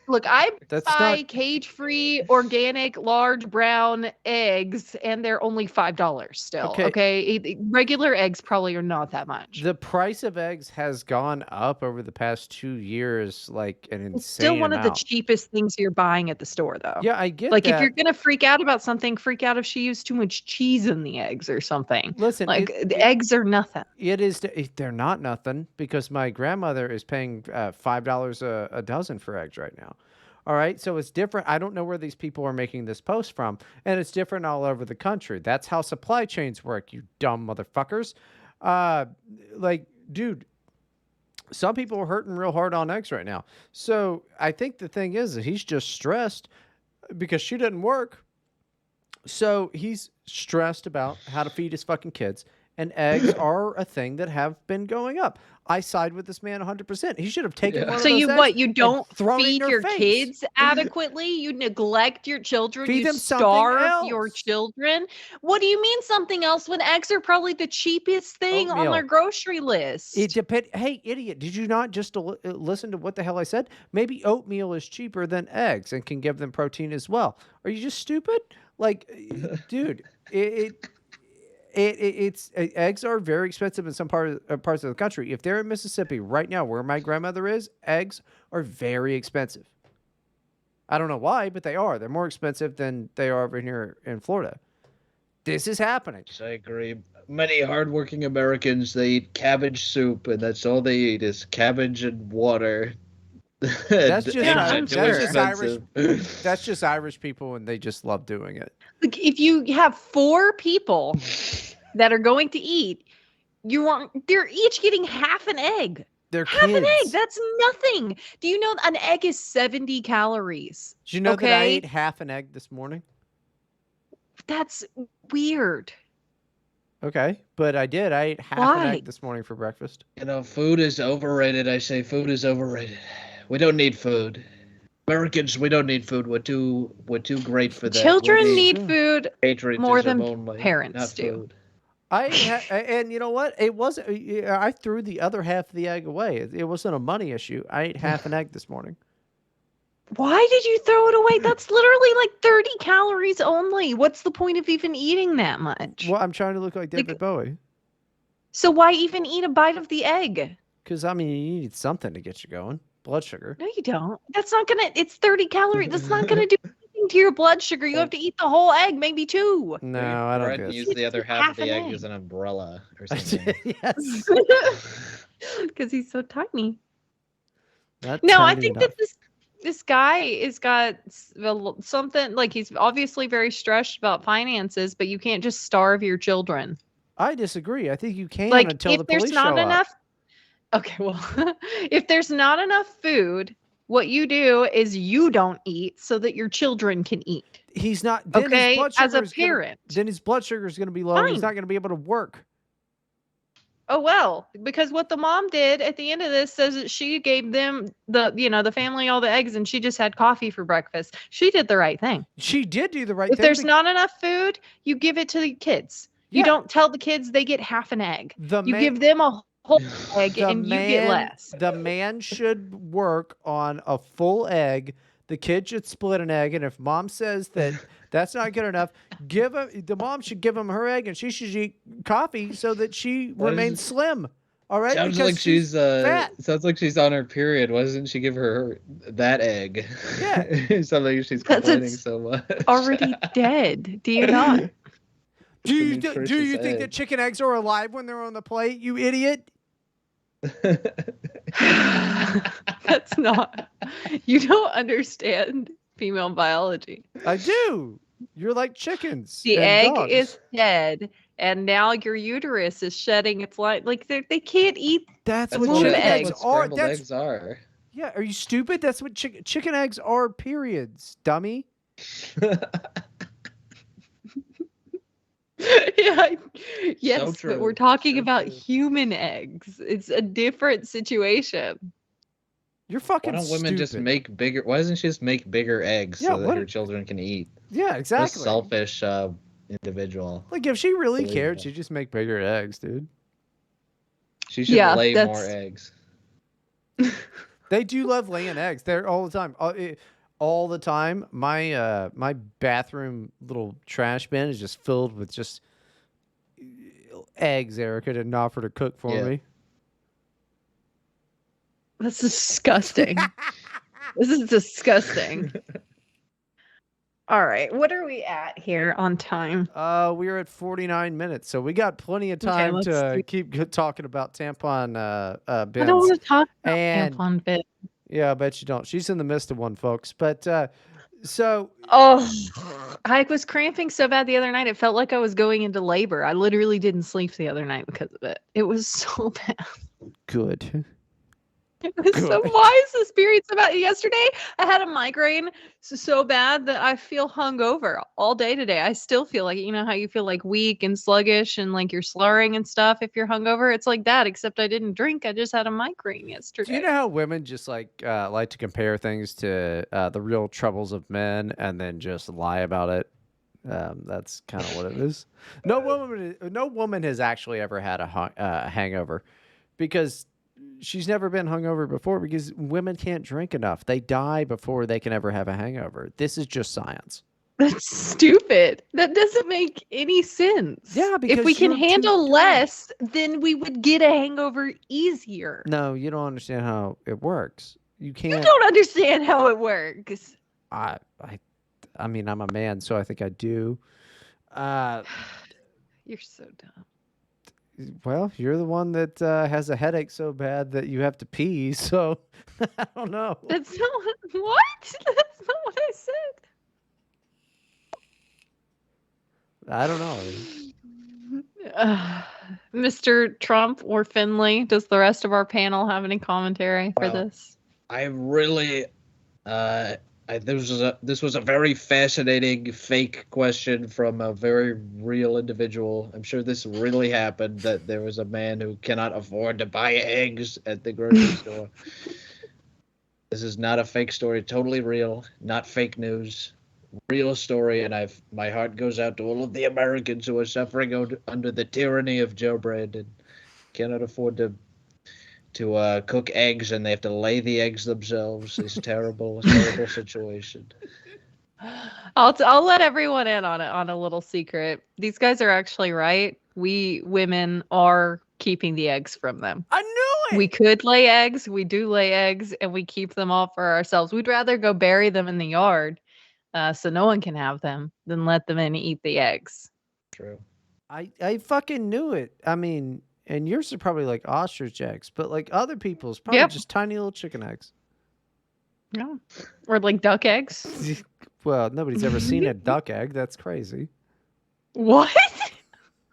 Look, I That's buy not cage-free, organic, large brown eggs, and they're only $5 still. Okay. Okay, regular eggs probably are not that much. the price of eggs has gone up over the past 2 years, like an It's still insane one of the amount. cheapest things you're buying at the store, though. Yeah, I get Like if you're that. gonna freak out about something, freak out if she used too much cheese in the eggs or something. Listen, Like the eggs are nothing. it is. They're not nothing because my grandmother is paying $5 a dozen for eggs right now. All right, so it's different. I don't know where these people are making this post from, and it's different all over the country. That's how supply chains work, you dumb motherfuckers. Like, dude, some people are hurting real hard on eggs right now. So I think the thing is that he's just stressed because she didn't work. So he's stressed about how to feed his fucking kids. And eggs are a thing that have been going up. I side with this man 100%. He should have taken Yeah. one of So those you eggs what? You and don't thrown it in feed her your face. kids adequately? You neglect your children? Feed You them something starve your else. children? What do you mean something else when eggs are probably the cheapest thing on their Oatmeal. grocery list? It depend. Hey, idiot! Did you not just listen to what the hell I said? Maybe oatmeal is cheaper than eggs and can give them protein as well. Are you just stupid? Like, dude, it's eggs are very expensive in some parts of the country. If they're in Mississippi right now, where my grandmother is, eggs are very expensive. I don't know why, but they are. They're more expensive than they are over here in Florida. This is happening. I agree. Many hardworking Americans, they eat cabbage soup, and that's all they eat is cabbage and water. That's just Yeah, I- I'm that's sure. just Irish. That's just Irish people, and they just love doing it. Like if you have 4 people that are going to eat, they're each getting half an egg. They're Half an egg. kids. That's nothing. Do you know an egg is 70 calories? Did you know that I okay? ate half an egg this morning? That's weird. Okay, but I did. I ate half an Why? egg this morning for breakfast. You know, food is overrated. I say food is overrated. We don't need food. Americans, we don't need food. We're too great for that. Children We need food. patriotism more than only, parents not do. food. And you know what? It wasn't. I threw the other half of the egg away. It wasn't a money issue. I ate half an egg this morning. Why did you throw it away? That's literally like 30 calories only. What's the point of even eating that much? Well, I'm trying to look like David Bowie. So why even eat a bite of the egg? Because I mean, you need something to get you going. Blood sugar. No, you don't. That's not gonna. It's 30 calories. That's not gonna do anything to your blood sugar. You have to eat the whole egg, maybe 2. No, I don't Bryden think used the other half of the egg an as an umbrella or that's something. yes. Because he's so tiny. Not No, I tiny think enough. that this guy is got something like he's obviously very stressed about finances, but you can't just starve your children. I disagree. I think you can Like until if the there's police not show up. enough. Okay, well, if there's not enough food, what you do is you don't eat so that your children can eat. He's not. Then his Okay, blood as a sugar is gonna- parent. then his blood sugar is going to be low. And he's Fine. not going to be able to work. Oh well, because what the mom did at the end of this says that she gave them the family all the eggs and she just had coffee for breakfast. She did the right thing. She did do the right If thing. there's not enough food, you give it to the kids. You Yeah. don't tell the kids they get half an egg. the You man, give them a whole egg the and man, you get less. The man should work on a full egg. The kid should split an egg, and if mom says that that's not good enough, the mom should give him her egg, and she should eat coffee so that she What is remains it? slim. All right, Sounds because like she's fat. Sounds like she's on her period. Why doesn't she give her that egg? Yeah. Something she's Because complaining it's so much. already dead. Do you not? Do you The do you nutritious think that egg. chicken eggs are alive when they're on the plate? You idiot! That's not. You don't understand female biology. I do. You're like chickens. The and egg dogs. is dead, and now your uterus is shedding its light. Like they can't eat. That's That's what womb chicken eggs. eggs what are. scrambled That's eggs are. yeah. Are you stupid? That's what chicken eggs are. Periods, dummy. Yeah, yes, true. but we're talking So about true. human eggs. It's a different situation. You're Why fucking don't women just stupid. make bigger? Why doesn't she just make bigger eggs Yeah, so that what- her children can eat? Yeah, What a exactly. selfish individual. Like if she really cared, Unbelievable. she'd just make bigger eggs, dude. She should Yeah, lay more that's- eggs. They do love laying eggs. They're all the time. All the time. My bathroom little trash bin is just filled with just eggs Erica didn't offer to cook for me. That's disgusting. This is disgusting. All right, what are we at here on time? We're at 49 minutes, so we got plenty of time to keep talking about tampon bins. I don't want to talk about and tampon bins. Yeah, I bet you don't. She's in the midst of one, folks. But so I was cramping so bad the other night. It felt like I was going into labor. I literally didn't sleep the other night because of it. It was so bad. Good. It was so. Why is this period so bad? Yesterday, I had a migraine so bad that I feel hungover all day today. I still feel like, you know how you feel like weak and sluggish and like you're slurring and stuff if you're hungover? It's like that, except I didn't drink. I just had a migraine yesterday. Do you know how women just like to compare things to the real troubles of men and then just lie about it? That's kind of what it is. No woman has actually ever had a hangover because she's never been hungover before because women can't drink enough. They die before they can ever have a hangover. This is just science. That's stupid. That doesn't make any sense. Yeah, because if we can handle less, then we would get a hangover easier. No, you don't understand how it works. You can't. You don't understand how it works. I mean, I'm a man, so I think I do. You're so dumb. Well, you're the one that has a headache so bad that you have to pee, so I don't know. That's not what? That's not what I said. I don't know. Mr. Trump or Finley, does the rest of our panel have any commentary for this? I really this was a very fascinating fake question from a very real individual. I'm sure this really happened, that there was a man who cannot afford to buy eggs at the grocery store. This is not a fake story, totally real, not fake news, real story, and my heart goes out to all of the Americans who are suffering under the tyranny of Joe Bryden. Cannot afford to cook eggs, and they have to lay the eggs themselves. It's terrible situation. I'll let everyone in on a little secret. These guys are actually right. We women are keeping the eggs from them. I knew it. We could lay eggs. We do lay eggs, and we keep them all for ourselves. We'd rather go bury them in the yard, so no one can have them, than let them in and eat the eggs. True. I fucking knew it. I mean. And yours are probably like ostrich eggs, but like other people's probably just tiny little chicken eggs. Yeah. Or like duck eggs. Well, nobody's ever seen a duck egg. That's crazy. What?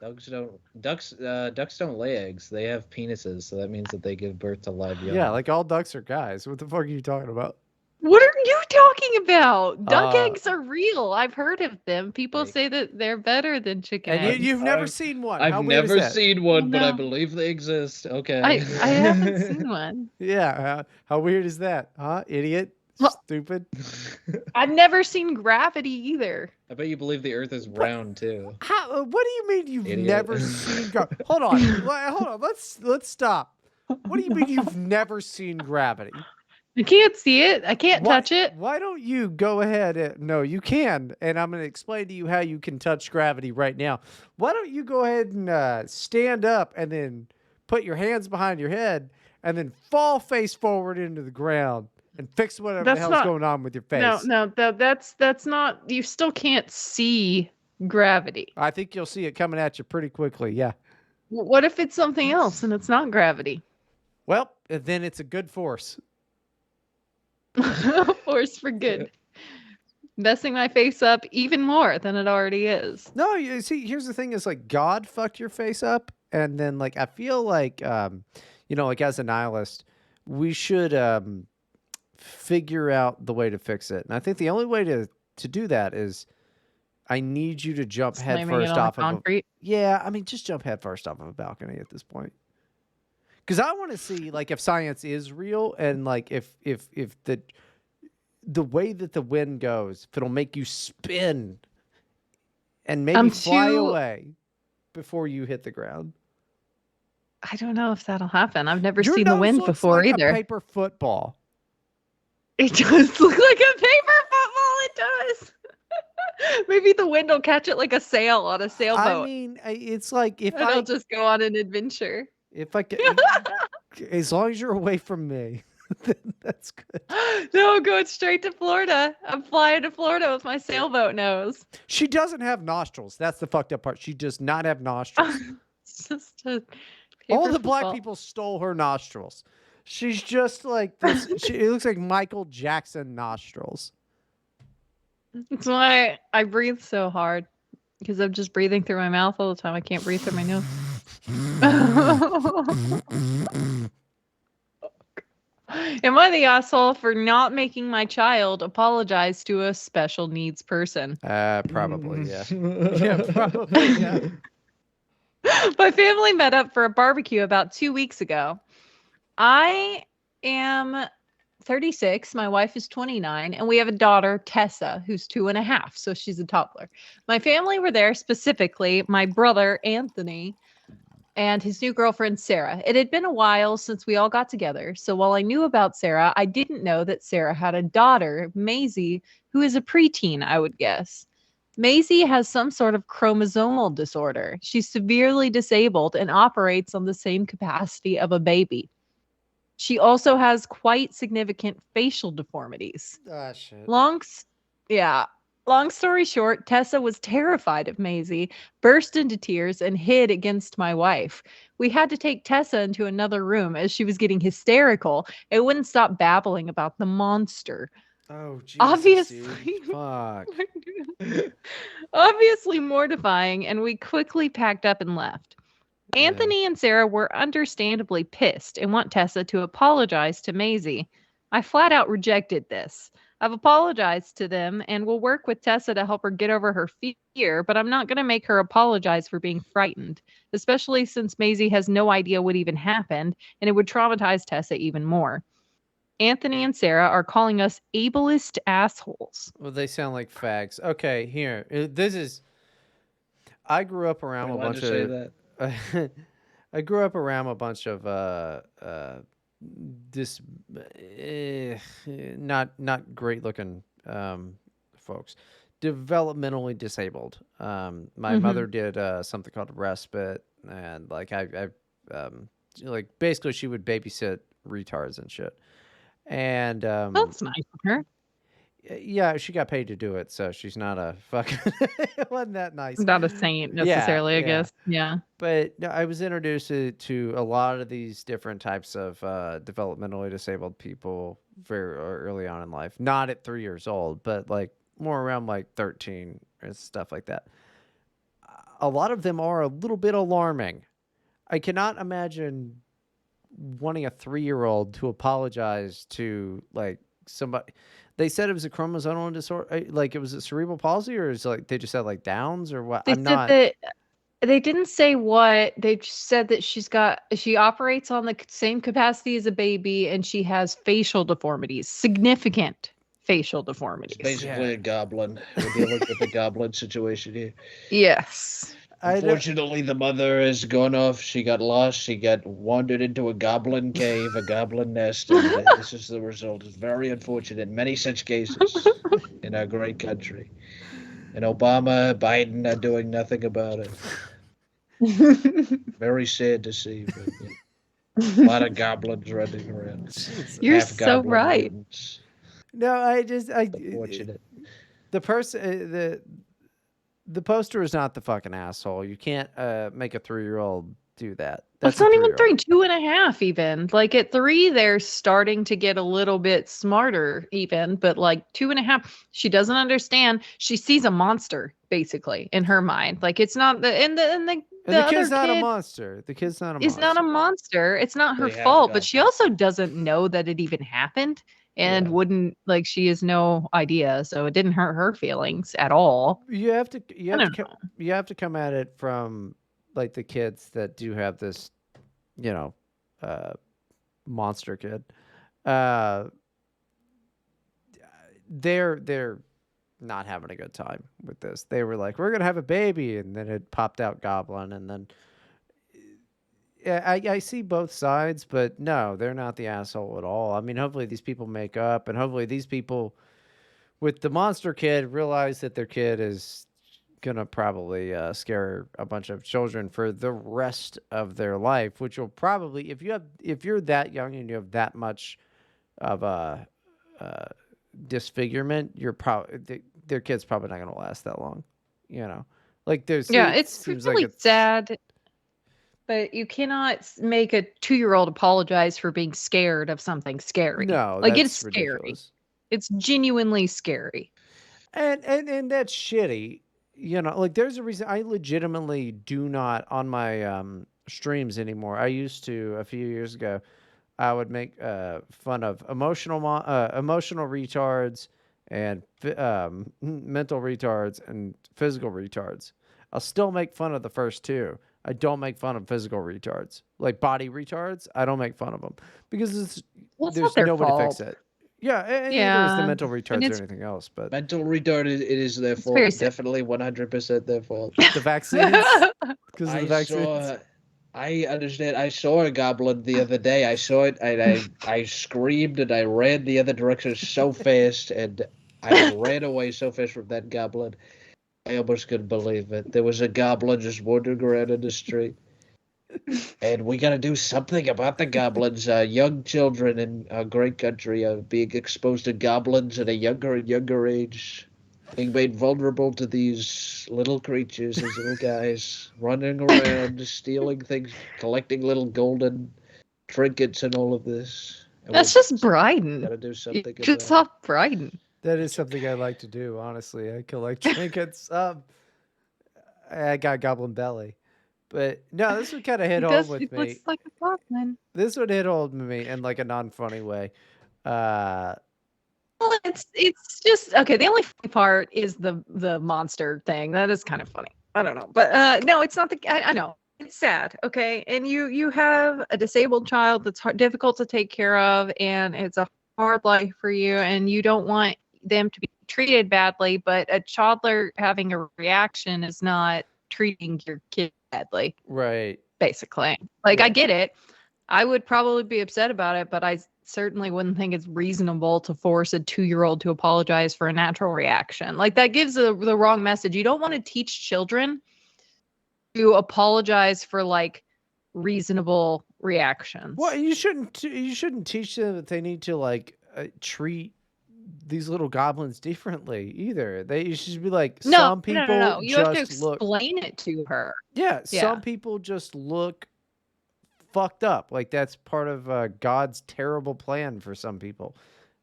Ducks don't lay eggs. They have penises, so that means that they give birth to live young. Yeah, like all ducks are guys. What the fuck are you talking about? What are you talking about? Duck eggs are real. I've heard of them. People say that they're better than chicken eggs. And you've never seen one. I've never seen one, but I believe they exist. Okay. I haven't seen one. Yeah. How weird is that? Huh? Idiot? Stupid? I've never seen Gravity either. I bet you believe the Earth is round too. How? What do you mean you've never seen Gravity? Hold on. Let's stop. What do you mean you've never seen Gravity? I can't see it. I can't touch it. Why don't you go ahead? No, you can. And I'm going to explain to you how you can touch gravity right now. Why don't you go ahead and stand up and then put your hands behind your head and then fall face forward into the ground and fix whatever the hell's going on with your face. No, that's not, you still can't see gravity. I think you'll see it coming at you pretty quickly. Yeah. What if it's something else and it's not gravity? Well, then it's a good force. Force for good. Messing my face up even more than it already is. No, you see, here's the thing is like God fucked your face up. And then like, I feel like, like as a nihilist, we should figure out the way to fix it. And I think the only way to do that is I need you to jump head first off of concrete. Just jump head first off of a balcony at this point. Because I want to see, like, if science is real and, like, if the way that the wind goes, if it'll make you spin and maybe fly away before you hit the ground. I don't know if that'll happen. I've never seen the wind before either. A paper football. It does look like a paper football. It does. Maybe the wind will catch it like a sail on a I sailboat, mean, it's like and I'll just go on an adventure. if I can, as long as you're away from me, then that's good. No, I'm going straight to Florida. I'm flying to Florida with my sailboat nose. She doesn't have nostrils. That's the fucked up part. She does not have nostrils. It's just a All paper the black football. people stole her nostrils. She's just like this. It looks like Michael Jackson nostrils. That's why I breathe so hard, because I'm just breathing through my mouth all the time. I can't breathe through my nose. Am I the asshole for not making my child apologize to a special needs person? Probably, yeah. Yeah, probably, yeah. My family met up for a barbecue about 2 weeks ago. I am 36. My wife is 29, and we have a daughter, Tessa, who's 2.5. So she's a toddler. My family were there, specifically my brother, Anthony, and his new girlfriend, Sarah. It had been a while since we all got together. So while I knew about Sarah, I didn't know that Sarah had a daughter, Maisie, who is a preteen, I would guess. Maisie has some sort of chromosomal disorder. She's severely disabled and operates on the same capacity of a baby. She also has quite significant facial deformities. Ah, shit. Long story short, Tessa was terrified of Maisie, burst into tears, and hid against my wife. We had to take Tessa into another room as she was getting hysterical and wouldn't stop babbling about the monster. Oh, Jesus, Obviously. dude. Fuck. Obviously mortifying, and we quickly packed up and left. Anthony and Sarah were understandably pissed and want Tessa to apologize to Maisie. I flat out rejected this. I've apologized to them and will work with Tessa to help her get over her fear, but I'm not going to make her apologize for being frightened, especially since Maisie has no idea what even happened, and it would traumatize Tessa even more. Anthony and Sarah are calling us ableist assholes. Well, they sound like fags. Okay, here. This is. I grew up around a bunch say of. that. I grew up around a bunch of this not great looking folks, developmentally disabled. My mother did something called respite, and like I like basically she would babysit retards and shit. And That's nice of her. yeah, she got paid to do it, so she's not a fucking. It wasn't that nice. Not a saint necessarily, I yeah. guess. Yeah. But no, I was introduced to a lot of these different types of developmentally disabled people very early on in life. Not at 3 years old, but like more around like 13 and stuff like that. A lot of them are a little bit alarming. I cannot imagine wanting a 3-year-old to apologize to like somebody. They said it was a chromosomal disorder, like it was a cerebral palsy, or is like they just said like Downs or what? They said that they didn't say what. They just said that she operates on the same capacity as a baby, and she has facial deformities, significant facial It's deformities. basically a goblin. We're dealing with a goblin situation here. Yes. Unfortunately, the mother has gone off. She got lost. She got wandered into a goblin cave, a goblin nest, and this is the result. It's very unfortunate. Many such cases in our great country. And Obama, Biden are doing nothing about it. Very sad to see. But, yeah. A lot of goblins running around. You're Half so goblin right. mutants. No, Unfortunate. the person the poster is not the fucking asshole. You can't make a 3-year-old do that. That's not even 3, 2.5 even. Like at 3, they're starting to get a little bit smarter even, but like 2.5, she doesn't understand. She sees a monster basically in her mind. Like it's not the the kid's not a monster. The kid's not a monster. Is not a monster. It's not her They have fault, but she goblins. also doesn't know that it even happened and Yeah. wouldn't like she has no idea, so it didn't hurt her feelings at all. You have to don't come at it from like the kids that do have this, monster kid. They're not having a good time with this. They were like, we're gonna have a baby, and then it popped out goblin, and then I see both sides, but no, they're not the asshole at all. I mean, hopefully these people make up, and hopefully these people with the monster kid realize that their kid is gonna probably scare a bunch of children for the rest of their life, which will probably, if you're that young and you have that much of a disfigurement, you're probably their kid's probably not gonna last that long. You know, like Yeah, it it's seems really like it's sad, but you cannot make a 2-year-old apologize for being scared of something scary. no, Like, it's that's scary. ridiculous. It's genuinely scary. And that's shitty. You know, like there's a reason I legitimately do not on my streams anymore. I used to a few years ago. I would make fun of emotional retards and mental retards and physical retards. I'll still make fun of the first two. I don't make fun of physical retards, like body retards. I don't make fun of them because Well, it's not there's their no way to fix fault. it. Yeah, and neither is the Yeah, mental and retards or it's anything else. But Mental retard, it is their fault. very sad. Definitely 100% their fault. the vaccines, because of the vaccines. I understand. I saw a goblin the other day. I saw it, and I screamed and I ran the other direction so fast, and I ran away so fast from that goblin. I almost couldn't believe it. There was a goblin just wandering around in the street. And we got to do something about the goblins. Young children in our great country are being exposed to goblins at a younger and younger age, being made vulnerable to these little creatures, these little guys running around, stealing things, collecting little golden trinkets, and all of this. And That's just Bryden. Got to do something Just about off Bryden. That is something I like to do, honestly. I collect trinkets. I got goblin belly. But no, this would kind of hit He home does. with He me. looks like a goblin. This would hit home with me in like a non-funny way. Well, it's just okay. The only funny part is the monster thing. That is kind of funny. I don't know, but no, it's not the. I know it's sad. Okay, and you have a disabled child that's difficult to take care of, and it's a hard life for you, and you don't want them to be treated badly. But a toddler having a reaction is not treating your kid badly. Right. Basically, like Yeah. I get it. I would probably be upset about it, but I certainly wouldn't think it's reasonable to force a 2-year-old to apologize for a natural reaction. Like that gives the wrong message. You don't want to teach children to apologize for like reasonable reactions. Well, you shouldn't teach them that they need to like treat these little goblins differently either. You should be like some people no. You have to just look. explain it to her. Yeah, Yeah. some people just look fucked up. Like that's part of God's terrible plan for some people.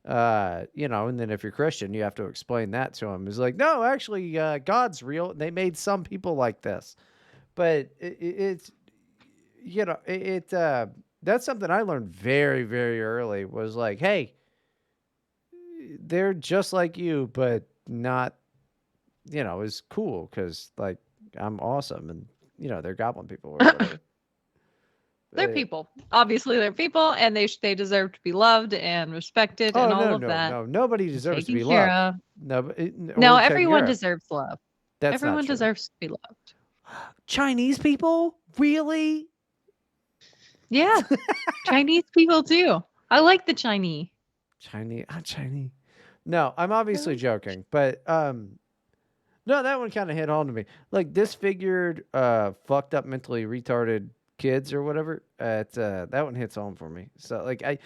You know, and then if you're Christian, you have to explain that to them. It's like, no, actually, God's real. They made some people like this, but it's, you know, that's something I learned very, very early. Was like, hey, they're just like you, but not, you know, is cool because like I'm awesome, and you know they're goblin people or whatever. They're people. Obviously, they're people, and they deserve to be loved and respected and all of that. No, nobody deserves to be Taken care loved. of. No, Everyone deserves love. That's Everyone not true. deserves to be loved. Chinese people, really? Yeah, Chinese people too. I like the Chinese. Chinese. No, I'm obviously joking, but no, that one kind of hit home to me. Like disfigured, fucked up, mentally retarded kids or whatever. That one hits home for me. So like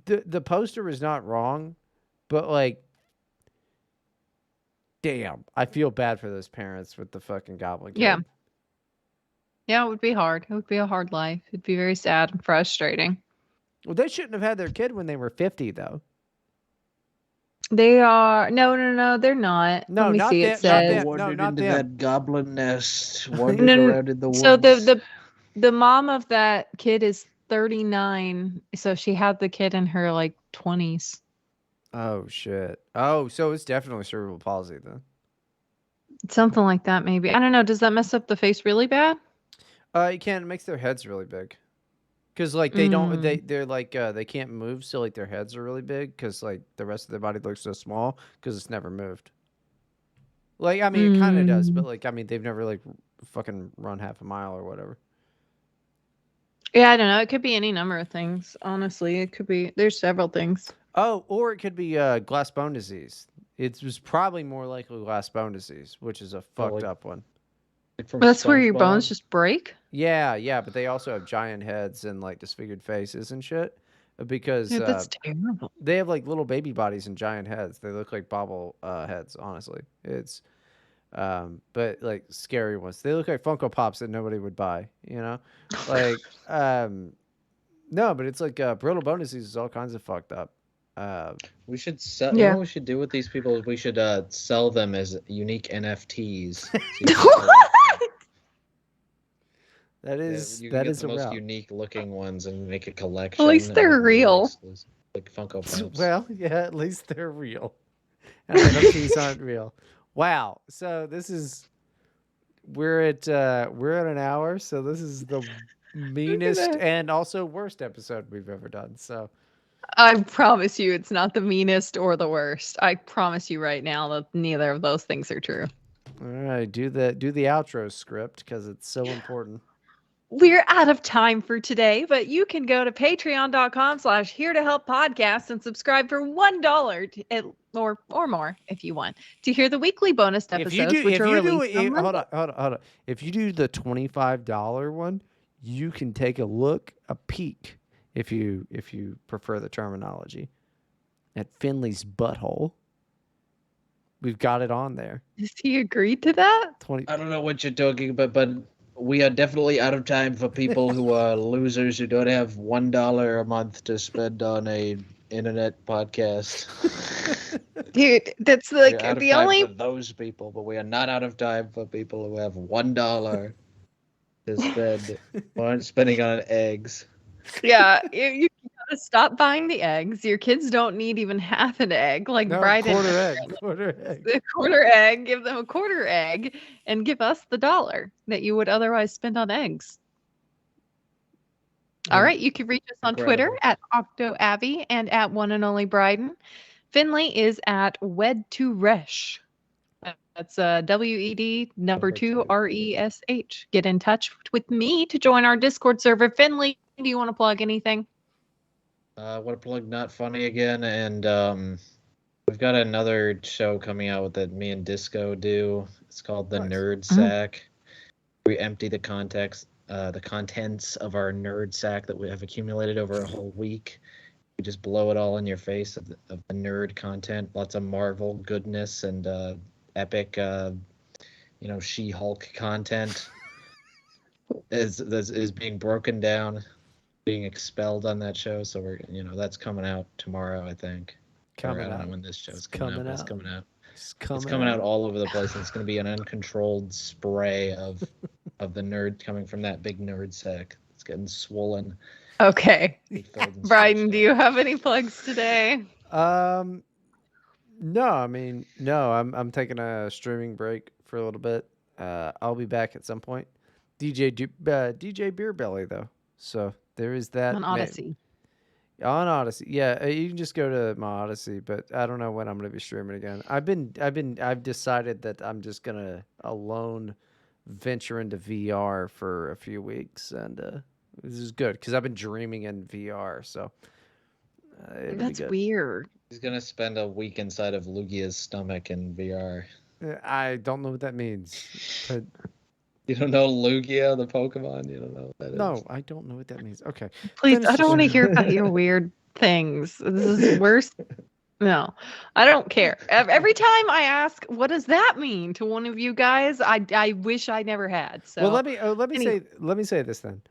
the poster is not wrong, but like, damn, I feel bad for those parents with the fucking goblin kid. Yeah, it would be hard. It would be a hard life. It'd be very sad and frustrating. Well, they shouldn't have had their kid when they were 50, though. They are no, they're not. No, Let me not see. that- It says not wandered not into them. that goblin nest, wandered No, around in the woods. so the mom of that kid is 39, so she had the kid in her like 20s. Oh shit. Oh, so it's definitely cerebral palsy then. Something like that, maybe. I don't know. Does that mess up the face really bad? It can. It makes their heads really big. Because like they don't, they're like they can't move, so like their heads are really big. Because like the rest of their body looks so small because it's never moved. Like I mean, it kind of does, but like I mean, they've never like fucking run half a mile or whatever. Yeah, I don't know. It could be any number of things. Honestly, it could be. There's several things. Oh, or it could be glass bone disease. It was probably more likely glass bone disease, which is a fucked like- up one. Like from That's where your bones SpongeBob? just break. Yeah, but they also have giant heads and like disfigured faces and shit because Dude, that's terrible. they have like little baby bodies and giant heads. They look like bobble heads. Honestly, it's but like scary ones. They look like Funko Pops that nobody would buy. You know, like no, but it's like brittle bone disease is all kinds of fucked up. We should sell. You Yeah. know what we should do with these people? Is we should sell them as unique NFTs. So you can That is you can that get is the a most route. unique looking ones and make a collection. At least and they're have them real. exclusive, like Funko Pops. Well, yeah, at least they're real. And NFTs aren't real. Wow. So this is we're at an hour, so this is the meanest that. and also worst episode we've ever done. So I promise you, it's not the meanest or the worst. I promise you right now that neither of those things are true. all right, do the outro script because it's so important. We're out of time for today, but you can go to patreon.com/here to help podcast and subscribe for $1 or more if you want to hear the weekly bonus episodes, which are released on Monday. hold on. If you do the $25 one, you can take a peek if you prefer the terminology at Finley's butthole. We've got it on there. Does he agree to that? 20 I don't know what you're talking about, but we are definitely out of time for people who are losers who don't have $1 a month to spend on a internet podcast. Dude, that's We're like out of the time only for those people, but we are not out of time for people who have $1 to spend on spending on eggs. yeah, you gotta stop buying the eggs. Your kids don't need even half an egg, like No, Bryden. quarter egg. The quarter egg, give them a quarter egg, and give us the $1 that you would otherwise spend on eggs. All Yeah. right, you can reach us on Twitter Incredible. at OctoAbby and at One and Only Bryden. Finley is at Wed2Resh. That's WED number 2 RESH. Get in touch with me to join our Discord server. Finley, do you want to plug anything? Want to plug Not Funny again, and we've got another show coming out that me and Disco do. It's called The Nice. Nerd Sack. We empty the contents of our nerd sack that we have accumulated over a whole week. We just blow it all in your face of the nerd content. Lots of Marvel goodness and epic, She-Hulk content is being broken down, being expelled on that show. So that's coming out tomorrow, I think. Or I don't know when this show's coming out. But it's coming out. It's coming out all over the place, and it's going to be an uncontrolled spray of the nerd coming from that big nerd sack. It's getting swollen. Okay. filled and Bryden, stretched do out. you have any plugs today? No, I mean, no, I'm taking a streaming break for a little bit. I'll be back at some point. DJ Beer Belly though, so there is that On Odyssey. On Odyssey, yeah, you can just go to my Odyssey, but I don't know when I'm gonna be streaming again. I've decided that I'm just gonna alone venture into VR for a few weeks, and this is good because I've been dreaming in VR, so it'll be That's good. weird. He's gonna spend a week inside of Lugia's stomach in VR. I don't know what that means, but You don't know Lugia, the Pokemon? You don't know what that is? no, I don't know what that means. Okay, Please, Finish I don't the want to show. hear about your weird things. This is worse. No, I don't care. Every time I ask, what does that mean to one of you guys? I wish I never had. So well, let me anyway. say this then.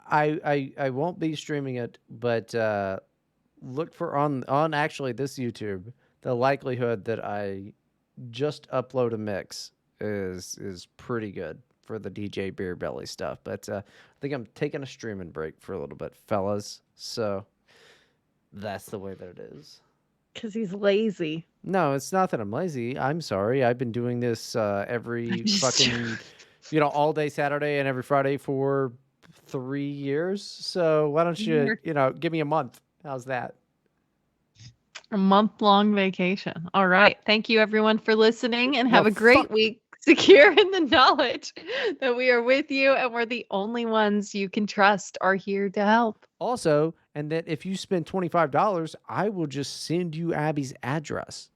I won't be streaming it, but look for on actually this YouTube. The likelihood that I just upload a mix is pretty good for the DJ Beer Belly stuff. But I think I'm taking a streaming break for a little bit, fellas. So that's the way that it is. Because he's lazy. No, it's not that I'm lazy. I'm sorry. I've been doing this every fucking, all day Saturday and every Friday for 3 years. So why don't you, give me a month? How's that? A month-long vacation. All right. Thank you, everyone, for listening, and have a great week. Secure in the knowledge that we are with you and we're the only ones you can trust are here to help. Also, and that if you spend $25, I will just send you Abby's address.